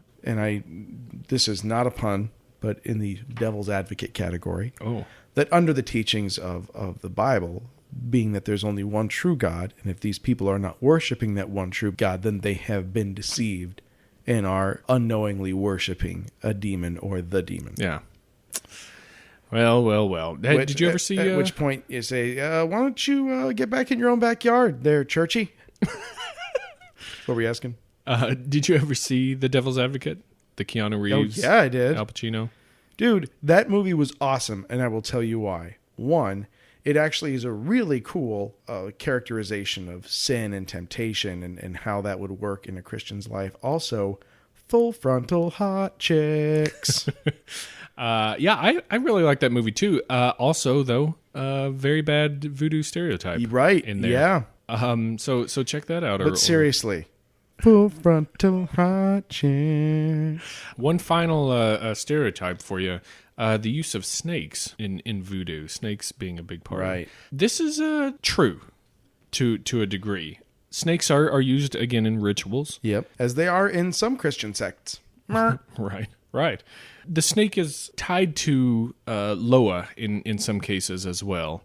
this is not a pun, but in the devil's advocate category, Oh. that under the teachings of the Bible, being that there's only one true God, and if these people are not worshiping that one true God, then they have been deceived and are unknowingly worshiping a demon or the demon. Yeah. Well. Hey, did you ever see... At which point you say, why don't you get back in your own backyard there, Churchy? What were you asking? Did you ever see The Devil's Advocate? The Keanu Reeves? Oh, yeah, I did. Al Pacino? Dude, that movie was awesome, and I will tell you why. One, it actually is a really cool characterization of sin and temptation and how that would work in a Christian's life. Full frontal hot chicks. Yeah, I really like that movie too. Also, though, very bad voodoo stereotype. Right, in there. yeah. So check that out. But seriously, full frontal hot chicks. One final stereotype for you. The use of snakes in voodoo. Snakes being a big part. Right. This is true to a degree. Snakes are used, again, in rituals. Yep, as they are in some Christian sects. Right. The snake is tied to Loa in some cases as well,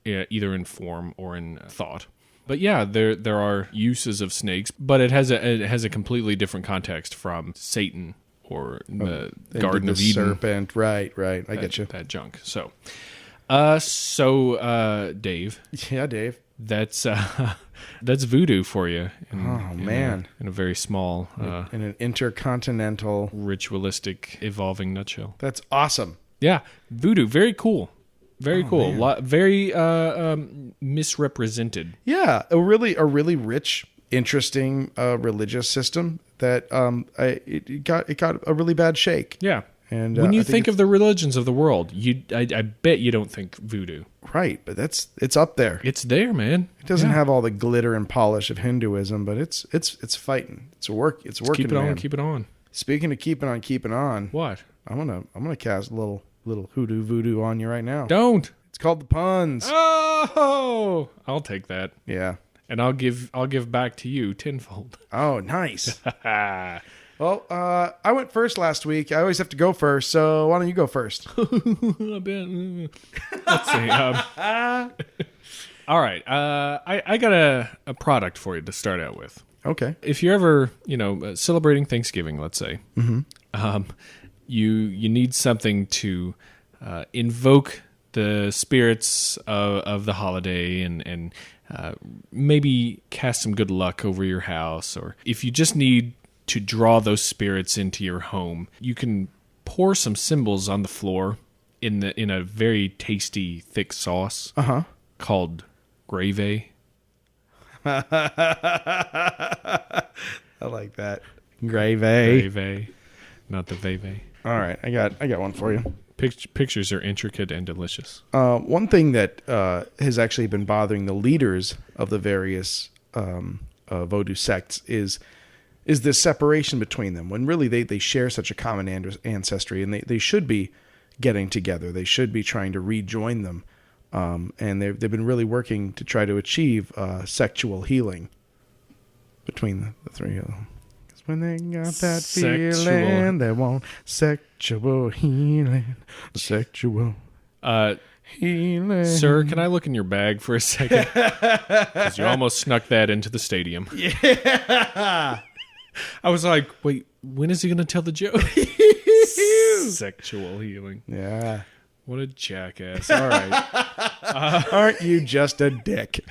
either in form or in thought. But yeah, there are uses of snakes, but it has a completely different context from Satan or the Garden of Eden. Serpent, right. I get you. That junk. So, Dave. Yeah, Dave. That's voodoo for you. Man. In a very small, In an intercontinental, ritualistic, evolving nutshell. That's awesome. Yeah, voodoo, very cool. Very cool. Man. Very misrepresented. Yeah, a really rich, interesting religious system that it got a really bad shake. Yeah. And when you I think of the religions of the world, I bet you don't think voodoo. Right, but it's up there. It's there, man. It doesn't have all the glitter and polish of Hinduism, but it's fighting. It's working. Keep it on. man. Keep it on. Speaking of keeping on. What? I'm gonna cast a little hoodoo voodoo on you right now. Don't. It's called the puns. Oh, I'll take that, Yeah. and I'll give back to you tenfold. Oh, nice. Well, I went first last week. I always have to go first, so why don't you go first? I bet. Let's see. All right. I got a product for you to start out with. Okay. If you're ever, celebrating Thanksgiving, let's say, you need something to invoke the spirits of the holiday and maybe cast some good luck over your house, or if you just need to draw those spirits into your home, you can pour some symbols on the floor in a very tasty thick sauce called gravy. I like that. Gravy. Not the veve. All right, I got one for you. Pictures are intricate and delicious. One thing that has actually been bothering the leaders of the various Voodoo sects is this separation between them, when really they share such a common ancestry, and they should be getting together. They should be trying to rejoin them, and they've been really working to try to achieve sexual healing between the three of them. Because when they got that feeling, they want sexual healing. Sexual healing. Sir, can I look in your bag for a second? Because you almost snuck that into the stadium. Yeah. I was like, wait, when is he going to tell the joke? Sexual healing. Yeah. What a jackass. All right. Aren't you just a dick?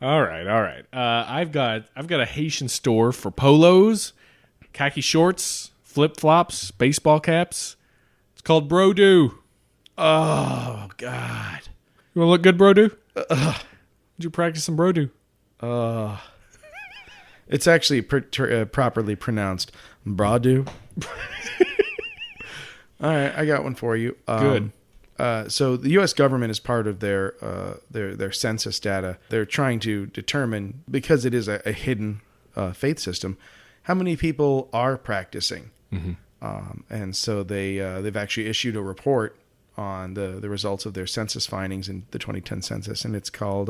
All right. I've got a Haitian store for polos, khaki shorts, flip-flops, baseball caps. It's called Voodoo. Oh, God. You want to look good, Voodoo? Would you practice some Voodoo? It's actually properly pronounced Bradu. All right, I got one for you. Good. So the U.S. government, as part of their census data, they're trying to determine, because it is a hidden faith system, how many people are practicing. Mm-hmm. And so they've actually issued a report on the results of their census findings in the 2010 census, and it's called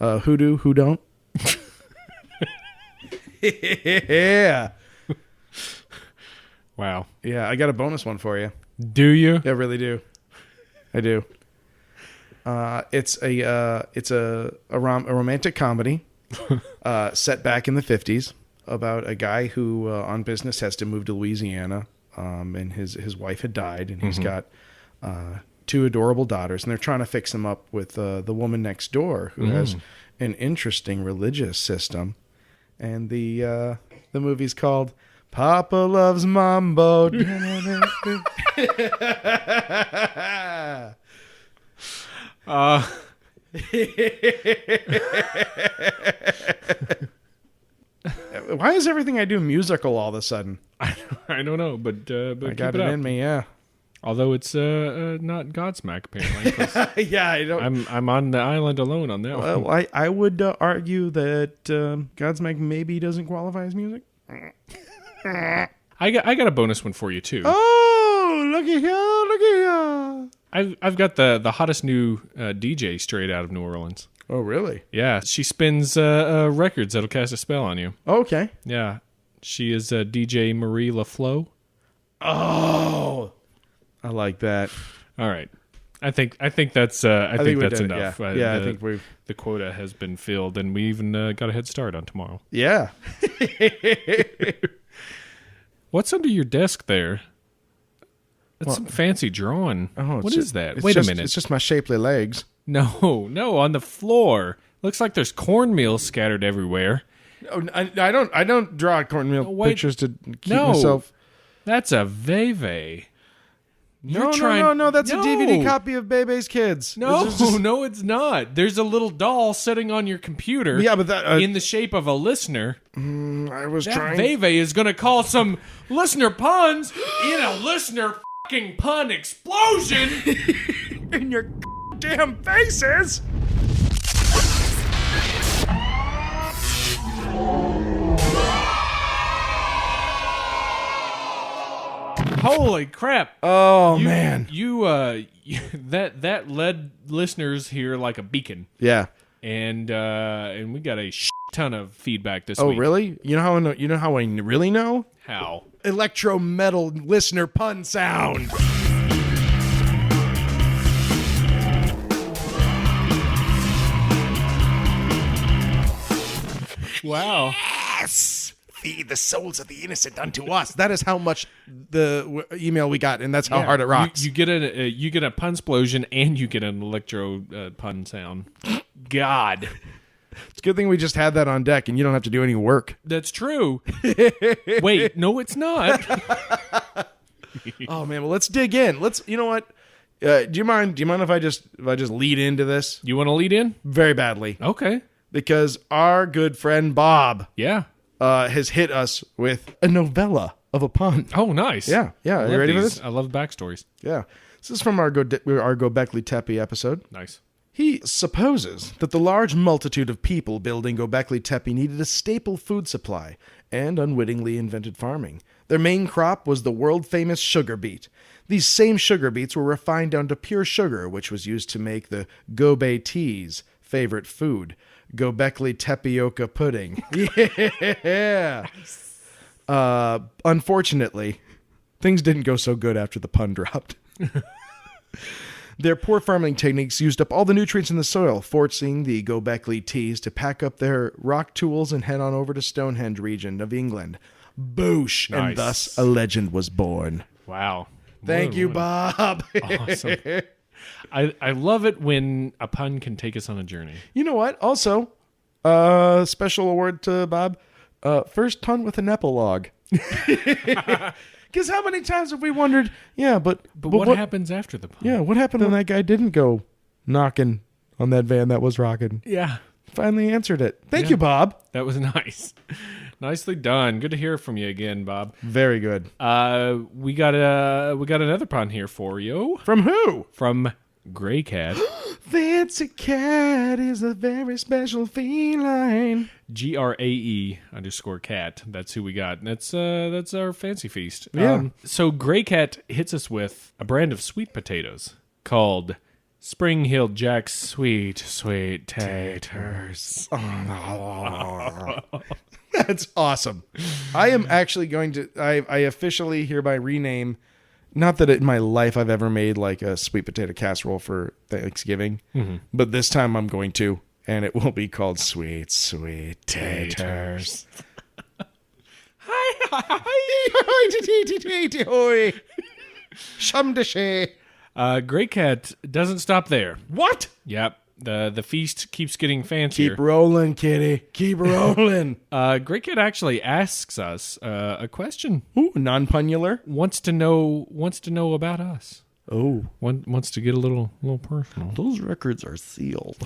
Hoodoo, Who Don't? Yeah. Wow. Yeah, I got a bonus one for you. Do you? I really do. I do. It's a romantic comedy set back in the 50s about a guy who on business has to move to Louisiana, and his wife had died, and he's got two adorable daughters, and they're trying to fix him up with the woman next door who has an interesting religious system. And the movie's called Papa Loves Mambo. Why is everything I do musical all of a sudden? I don't know, but I keep got it up. in me, yeah. Although it's not Godsmack apparently. 'Cause Yeah, I don't. I'm on the island alone on that one. Well, I would argue that Godsmack maybe doesn't qualify as music. I got a bonus one for you too. Oh, looky here, looky here. I've got the hottest new DJ straight out of New Orleans. Oh, really? Yeah, she spins records that'll cast a spell on you. Okay. Yeah, she is DJ Marie LaFleur. Oh, I like that. All right, I think that's think we that's did it, enough. yeah. I think the quota has been filled, and we even got a head start on tomorrow. Yeah. What's under your desk there? That's some fancy drawing. Oh, what is that? It's Wait just, a minute. It's just my shapely legs. No, on the floor. Looks like there's cornmeal scattered everywhere. Oh, I don't draw cornmeal wait. pictures to keep No. myself. That's a veve. No, that's a No. DVD copy of Bebe's Kids. No, It's just- no, it's not. There's a little doll sitting on your computer. Yeah, but that in the shape of a listener. I was That trying. veve is going to call some listener puns in a listener fucking pun explosion. In your damn faces. Holy crap! Oh man. You that led listeners here like a beacon, Yeah. and we got a ton of feedback this Oh week. really? You know how I know, you know how I really know? How? Electro metal listener pun sound. Wow! Yes. Feed the souls of the innocent unto us. That is how much the email we got, and that's how hard it rocks. You get a pun explosion, and you get an electro pun sound. God, It's a good thing we just had that on deck, and you don't have to do any work. that's true. Wait, no, it's not. Oh man, well let's dig in. Let's. You know what? Do you mind if I just lead into this You want to lead in? very badly? Okay. Because our good friend Bob Yeah. has hit us with a novella of a pun. Oh, nice. Yeah. I Are you love ready for these. this? I love backstories. Yeah. This is from our Gobekli Tepe episode. Nice. He supposes that the large multitude of people building Gobekli Tepe needed a staple food supply and unwittingly invented farming. Their main crop was the world-famous sugar beet. These same sugar beets were refined down to pure sugar, which was used to make the Gobe tea's favorite food, Gobekli tapioca pudding. Yeah. Unfortunately, things didn't go so good after the pun dropped. Their poor farming techniques used up all the nutrients in the soil, forcing the Gobekli teas to pack up their rock tools and head on over to Stonehenge region of England. Boosh! Nice. And thus a legend was born. Wow. Thank you, Bob. Awesome. I love it when a pun can take us on a journey. You know what? Also, special award to Bob. First pun with an epilogue. Because how many times have we wondered, but what happens after the pun? Yeah, what happened when that guy didn't go knocking on that van that was rocking? Yeah. Finally answered it. Thank you, Bob. That was nice. Nicely done. Good to hear from you again, Bob. Very good. We got another pun here for you. From who? From Gray Cat. Fancy cat is a very special feline. GRAE_cat. That's who we got. That's our fancy feast. Yeah. So Gray Cat hits us with a brand of sweet potatoes called Spring Hill Jack's Sweet Taters. That's awesome. I am actually going to, I officially hereby rename, not that in my life I've ever made like a sweet potato casserole for Thanksgiving, but this time I'm going to, and it will be called Sweet Sweet Taters. Great Cat doesn't stop there. What? Yep. The feast keeps getting fancier. Keep rolling, kitty. Keep rolling. Great Cat actually asks us a question. Ooh, non-punnular. Wants to know about us. Oh, Wants to get a little personal. those records are sealed.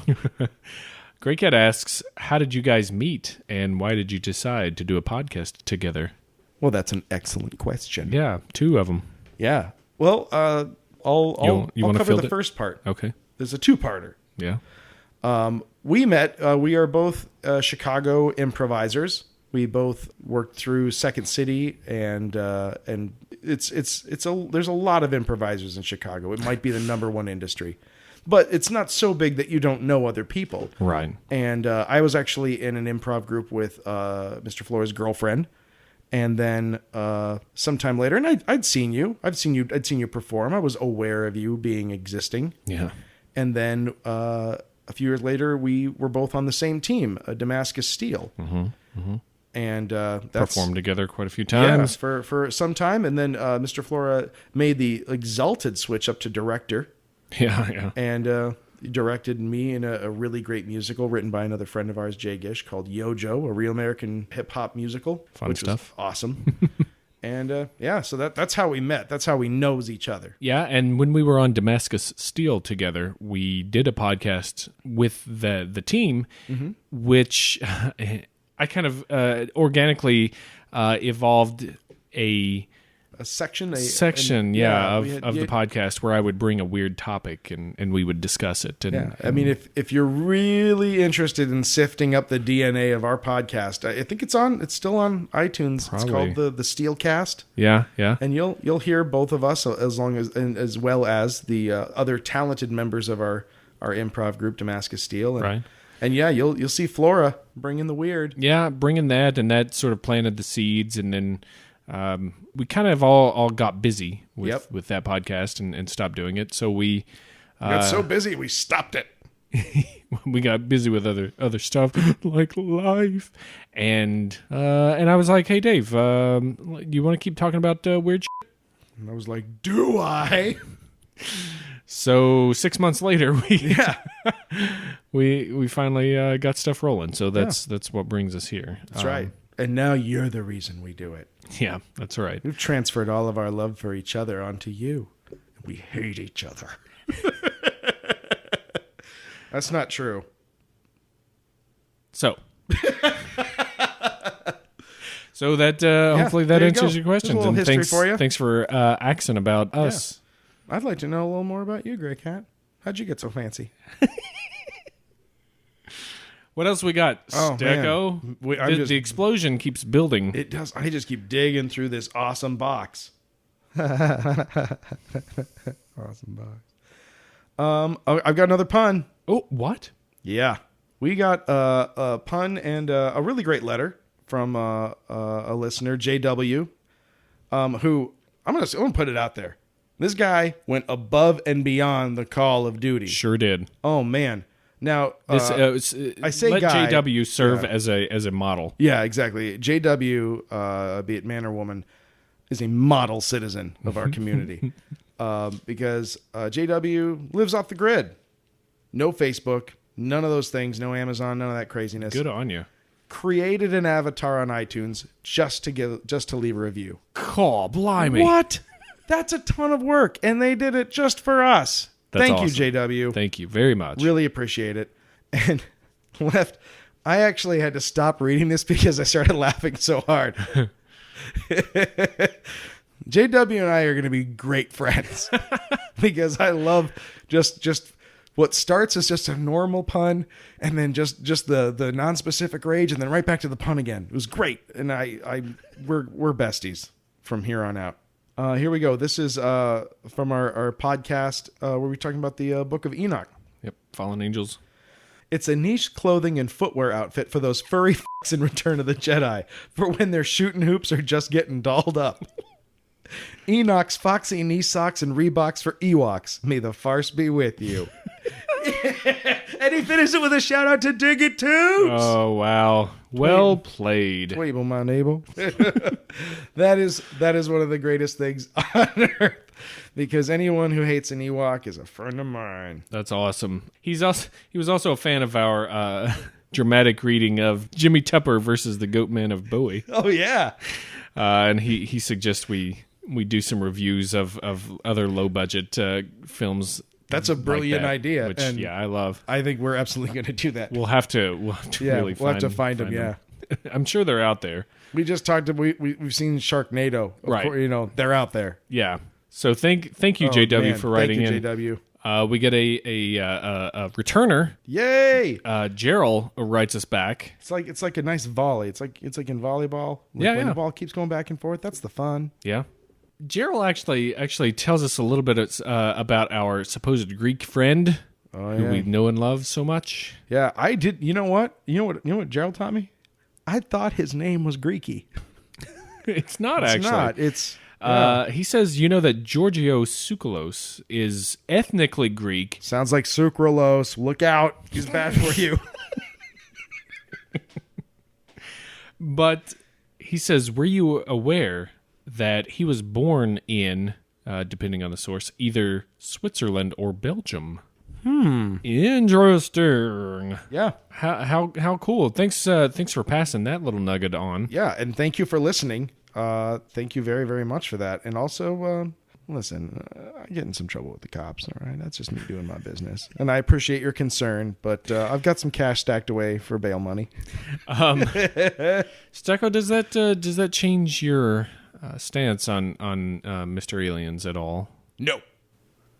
Great Cat asks, how did you guys meet, and why did you decide to do a podcast together? Well, that's an excellent question. Yeah, 2 of them. Yeah. Well, I'll cover field the it? first part. Okay. There's a 2-parter. Yeah. We met. We are both Chicago improvisers. We both worked through Second City, and there's a lot of improvisers in Chicago. It might be the number one industry, but it's not so big that you don't know other people. Right. And I was actually in an improv group with Mr. Flora's girlfriend, and then sometime later, and I'd seen you perform. I was aware of you existing. Yeah. And then a few years later, we were both on the same team, Damascus Steel. And that's Performed together quite a few times. Yeah, for some time. And then Mr. Flora made the exalted switch up to director. Yeah. And directed me in a really great musical written by another friend of ours, Jay Gish, called Yojo, a real American hip-hop musical. Fun stuff. Was awesome. And so that's how we met. That's how we knows each other. Yeah, and when we were on Damascus Steel together, we did a podcast with the team, which I kind of organically evolved a section, of the podcast where I would bring a weird topic and we would discuss it. And, I mean, if you're really interested in sifting up the DNA of our podcast, I think it's still on iTunes. Probably. It's called the Steelcast. Yeah. And you'll hear both of us as well as the other talented members of our improv group, Damascus Steel. And, Right. And yeah, you'll see Flora bringing the weird. Yeah, bringing that, and that sort of planted the seeds, and then we kind of all got busy with that podcast and stopped doing it. So we got so busy we stopped it. We got busy with other stuff like life, and I was like, "Hey, Dave, you want to keep talking about weird shit?" And I was like, "Do I?" So 6 months later, we finally got stuff rolling. So that's what brings us here. That's right. And now you're the reason we do it. Yeah, that's right. We've transferred all of our love for each other onto you. We hate each other. That's not true. So that hopefully that answers your questions. There's a little history thanks for you. Thanks for asking about us. I'd like to know a little more about you, Grey Cat. How'd you get so fancy? What else we got? Oh, Stecco. man. The explosion keeps building. It does. I just keep digging through this awesome box. Awesome box. I've got another pun. Oh, what? Yeah. We got a pun and a really great letter from a listener, JW, who I'm gonna put it out there. This guy went above and beyond the call of duty. Sure did. Oh man! Now I say let guy, JW serve as a model. Yeah, exactly. JW, be it man or woman, is a model citizen of our community because JW lives off the grid. No Facebook, none of those things. No Amazon, none of that craziness. Good on you. Created an avatar on iTunes just to leave a review. Call blimey. What? That's a ton of work, and they did it just for us. That's Thank awesome. you, JW. Thank you very much. Really appreciate it. And I actually had to stop reading this because I started laughing so hard. JW and I are going to be great friends because I love just what starts as just a normal pun and then just the non-specific rage and then right back to the pun again. It was great, and we're besties from here on out. Here we go. This is from our podcast where we're talking about the Book of Enoch. Yep. Fallen angels. It's a niche clothing and footwear outfit for those furry fucks in Return of the Jedi, for when their shooting hoops are just getting dolled up. Enoch's Foxy knee socks and Reeboks for Ewoks. May the farce be with you. And he finished it with a shout out to Dig It Tubes. Oh, wow. Well played. Weeble, my neighbor. That is one of the greatest things on earth. Because anyone who hates an Ewok is a friend of mine. That's awesome. He was also a fan of our dramatic reading of Jimmy Tupper versus the Goatman of Bowie. Oh, yeah. And he suggests we do some reviews of other low-budget films. That's a brilliant idea. Which, and I love. I think we're absolutely going to do that. We'll have to really we'll have to find them, yeah. I'm sure they're out there. We just talked to, we've seen Sharknado. Right. Course, they're out there. Yeah. So thank you, JW, for writing in. Thank you, JW. We get a returner. Yay! Gerald writes us back. It's like a nice volley. It's like in volleyball. When the ball keeps going back and forth, that's the fun. Yeah. Gerald actually tells us a little bit about our supposed Greek friend who we know and love so much. Yeah, I did. You know what? You know what Gerald taught me? I thought his name was Greeky. It's not It's actually. not. It's. He says, that Georgios Tsoukalos is ethnically Greek. Sounds like sucralose. Look out. He's bad for you. But he says, were you aware that he was born in, depending on the source, either Switzerland or Belgium? Interesting. Yeah. How cool. Thanks for passing that little nugget on. Yeah, and thank you for listening. Thank you very, very much for that. And also, listen, I get in some trouble with the cops, all right? That's just me doing my business. And I appreciate your concern, but I've got some cash stacked away for bail money. Stecco, does that change your stance on Mr. Aliens at all? No.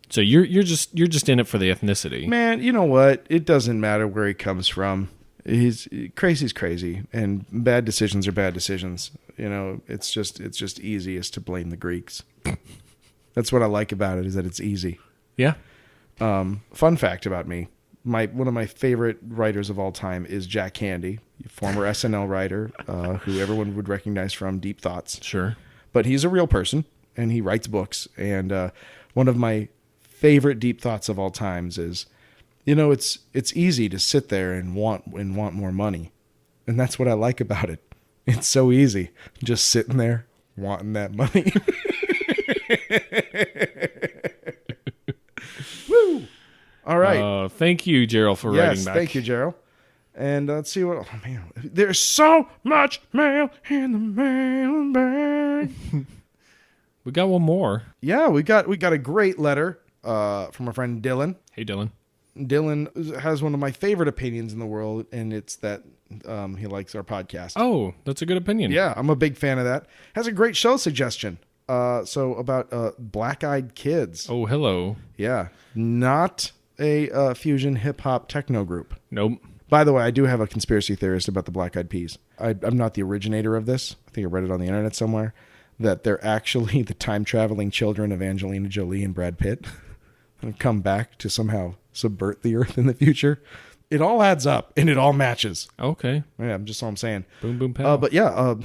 So you're just in it for the ethnicity. Man, you know what? It doesn't matter where he comes from. Crazy's crazy, and bad decisions are bad decisions. You know, it's just easiest to blame the Greeks. That's what I like about it, is that it's easy. Yeah. Fun fact about me: one of my favorite writers of all time is Jack Handy, former SNL writer, who everyone would recognize from Deep Thoughts. Sure. But he's a real person, and he writes books. And one of my favorite Deep Thoughts of all times is, it's easy to sit there and want more money. And that's what I like about it. It's so easy. Just sitting there wanting that money. Woo! All right. Thank you, Gerald, for writing back. Thank you, Gerald. And let's see what... Oh, man. There's so much mail in the mailbag. We got one more. Yeah, we got a great letter from our friend Dylan. Hey, Dylan. Dylan has one of my favorite opinions in the world, and it's that he likes our podcast. Oh, that's a good opinion. Yeah, I'm a big fan of that. Has a great show suggestion. So about Black-Eyed Kids. Oh, hello. Yeah, not a fusion hip-hop techno group. Nope. By the way, I do have a conspiracy theorist about the Black-Eyed Peas. I'm not the originator of this. I think I read it on the internet somewhere, that they're actually the time-traveling children of Angelina Jolie and Brad Pitt and come back to somehow subvert the earth in the future. It all adds up, and it all matches. Okay. Yeah, just all I'm saying. Boom, boom, pow. But yeah,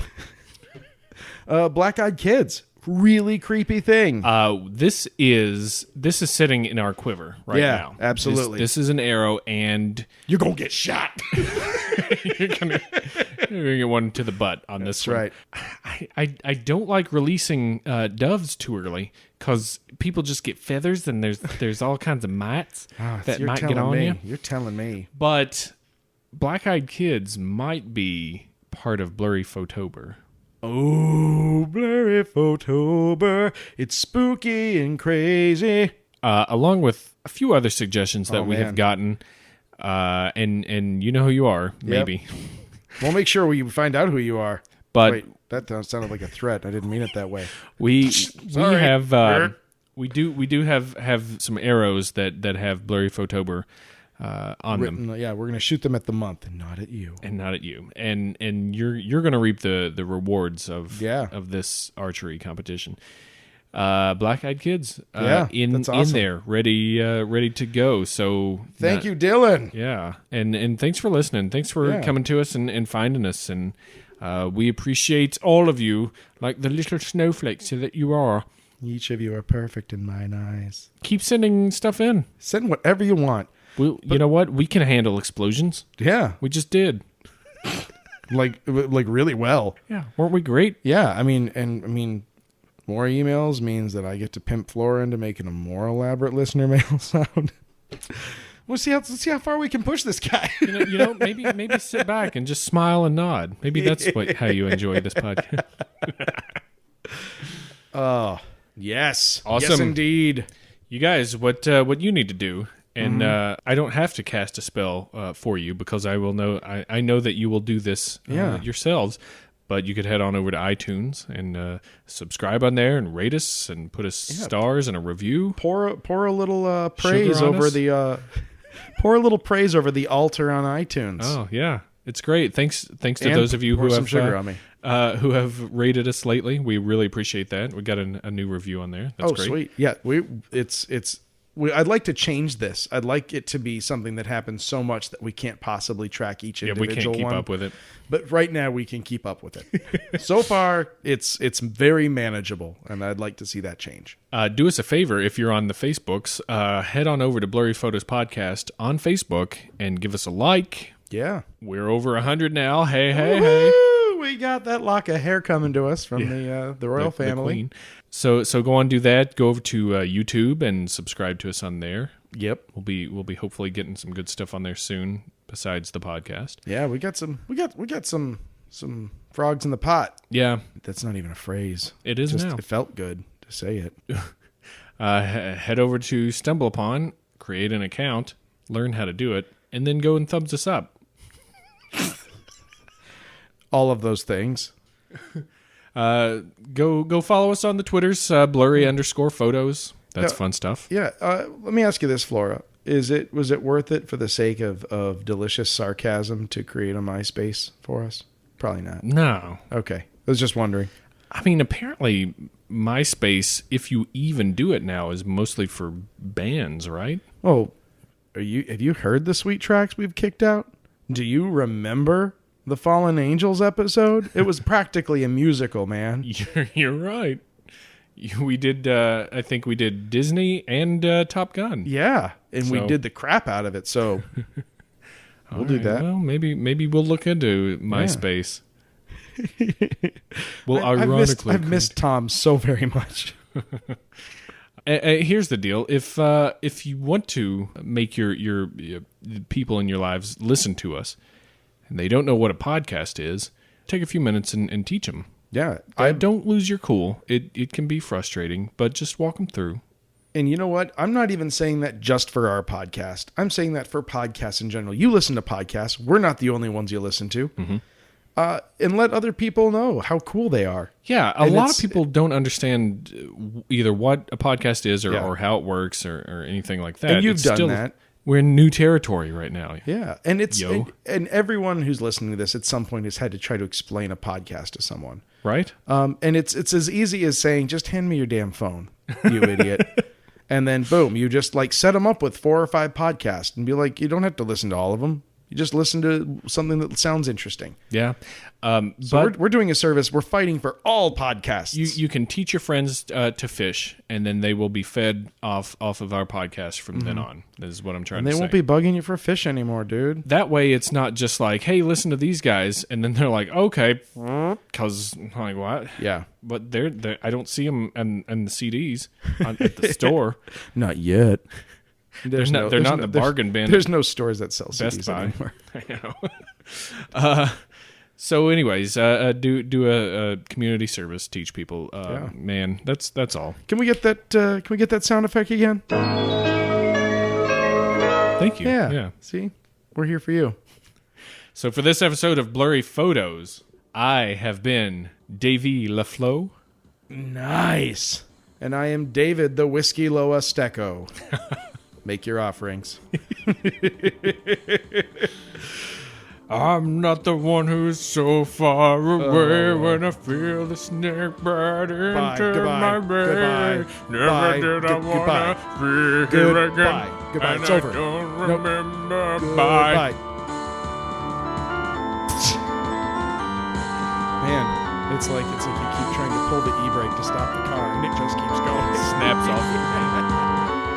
Black-Eyed Kids, really creepy thing. This is sitting in our quiver right now. Yeah, absolutely. This is an arrow, and you're gonna get shot. you're gonna get one to the butt on this one. Right. I don't like releasing doves too early, because people just get feathers, and there's all kinds of mites that might get on you. You're telling me. But Black-Eyed Kids might be part of Blurry Photober. Oh, Blurry Photober. It's spooky and crazy. Along with a few other suggestions that we have gotten. And you know who you are, maybe. Yep. We'll make sure we find out who you are. But wait, that sounded like a threat. I didn't mean it that way. We do have some arrows that have Blurry Photober on them. Yeah, we're gonna shoot them at the month and not at you. And you're gonna reap the rewards of this archery competition. Black-Eyed Kids Yeah, in that's awesome. there, ready to go. So Thank you, Dylan. Yeah, and thanks for listening. Thanks for coming to us and finding us, and we appreciate all of you, like the little snowflakes that you are. Each of you are perfect in mine eyes. Keep sending stuff in. Send whatever you want. You know what? We can handle explosions. Yeah, We just did. like really well. Yeah, weren't we great? Yeah, I mean, more emails means that I get to pimp Flora into making a more elaborate listener mail sound. Let's see how far we can push this guy. You know, maybe sit back and just smile and nod. Maybe that's how you enjoy this podcast. Oh, yes. Awesome. Yes, indeed. You guys, what you need to do, and I don't have to cast a spell for you because I will know. I know that you will do this yourselves. But you could head on over to iTunes and subscribe on there and rate us and put us stars and a review. Pour a little praise over the pour a little praise over the altar on iTunes. Oh yeah, it's great. Thanks to And those of you pour who some have sugar on me. Who have rated us lately. We really appreciate that. We got a new review on there. That's great. Sweet. Yeah, I'd like to change this. I'd like it to be something that happens so much that we can't possibly track each individual we can't keep one. up with it. But right now we can keep up with it. So far, it's very manageable, and I'd like to see that change. Do us a favor if you're on the Facebooks. Head on over to Blurry Photos Podcast on Facebook and give us a like. Yeah. We're over 100 now. Hey. Woo-hoo! We got that lock of hair coming to us from the royal family. The queen. So go on, do that. Go over to YouTube and subscribe to us on there. Yep. We'll be hopefully getting some good stuff on there soon. Besides the podcast. Yeah, we got some frogs in the pot. Yeah, that's not even a phrase. It is now. It felt good to say it. Head over to StumbleUpon, create an account, learn how to do it, and then go and thumbs us up. All of those things. Go follow us on the Twitters, blurry_photos. That's fun stuff. Yeah. Let me ask you this, Flora. Was it worth it for the sake of delicious sarcasm to create a MySpace for us? Probably not. No. Okay. I was just wondering. I mean, apparently MySpace, if you even do it now, is mostly for bands, right? Oh, have you heard the sweet tracks we've kicked out? Do you remember the Fallen Angels episode? It was practically a musical, man. You're right. We did, I think we did Disney and Top Gun. Yeah, and we did the crap out of it, so we'll do that. Well, maybe we'll look into MySpace. Well, ironically, I've missed Tom so very much. Here's the deal: if you want to make your people in your lives listen to us, and they don't know what a podcast is, take a few minutes and teach them. Yeah. Don't lose your cool. It can be frustrating, but just walk them through. And you know what? I'm not even saying that just for our podcast. I'm saying that for podcasts in general. You listen to podcasts. We're not the only ones you listen to. Mm-hmm. And let other people know how cool they are. Yeah, a lot of people don't understand either what a podcast is or how it works or anything like that. And you've done that. We're in new territory right now. Yeah, and and everyone who's listening to this at some point has had to try to explain a podcast to someone. Right? And it's as easy as saying, just hand me your damn phone, you idiot. And then boom, you just set them up with 4 or 5 podcasts and be like, you don't have to listen to all of them. You just listen to something that sounds interesting. Yeah. But we're doing a service. We're fighting for all podcasts. You can teach your friends to fish, and then they will be fed off of our podcast from then on. This is what I'm trying to say. They won't be bugging you for fish anymore, dude. That way, it's not just like, hey, listen to these guys, and then they're like, okay, because like what? Yeah. But they're I don't see them in the CDs at the store. Not yet. They're not in the bargain bin. There's no stores that sell Best CDs Buy. anymore. I know. So, anyways, do a community service. Teach people. Man, that's all. Can we get that? Can we get that sound effect again? Thank you. Yeah. See, we're here for you. So, for this episode of Blurry Photos, I have been Davey LaFlo. Nice. And I am David the Whiskey Loa Stecco. Make your offerings. I'm not the one who's so far away when I feel the snake bite into my brain. Never did I wanna be here again. Goodbye. And It's over. I don't Nope. remember. Bye. Man, it's like you keep trying to pull the e-brake to stop the car, and it just keeps going. Snaps off.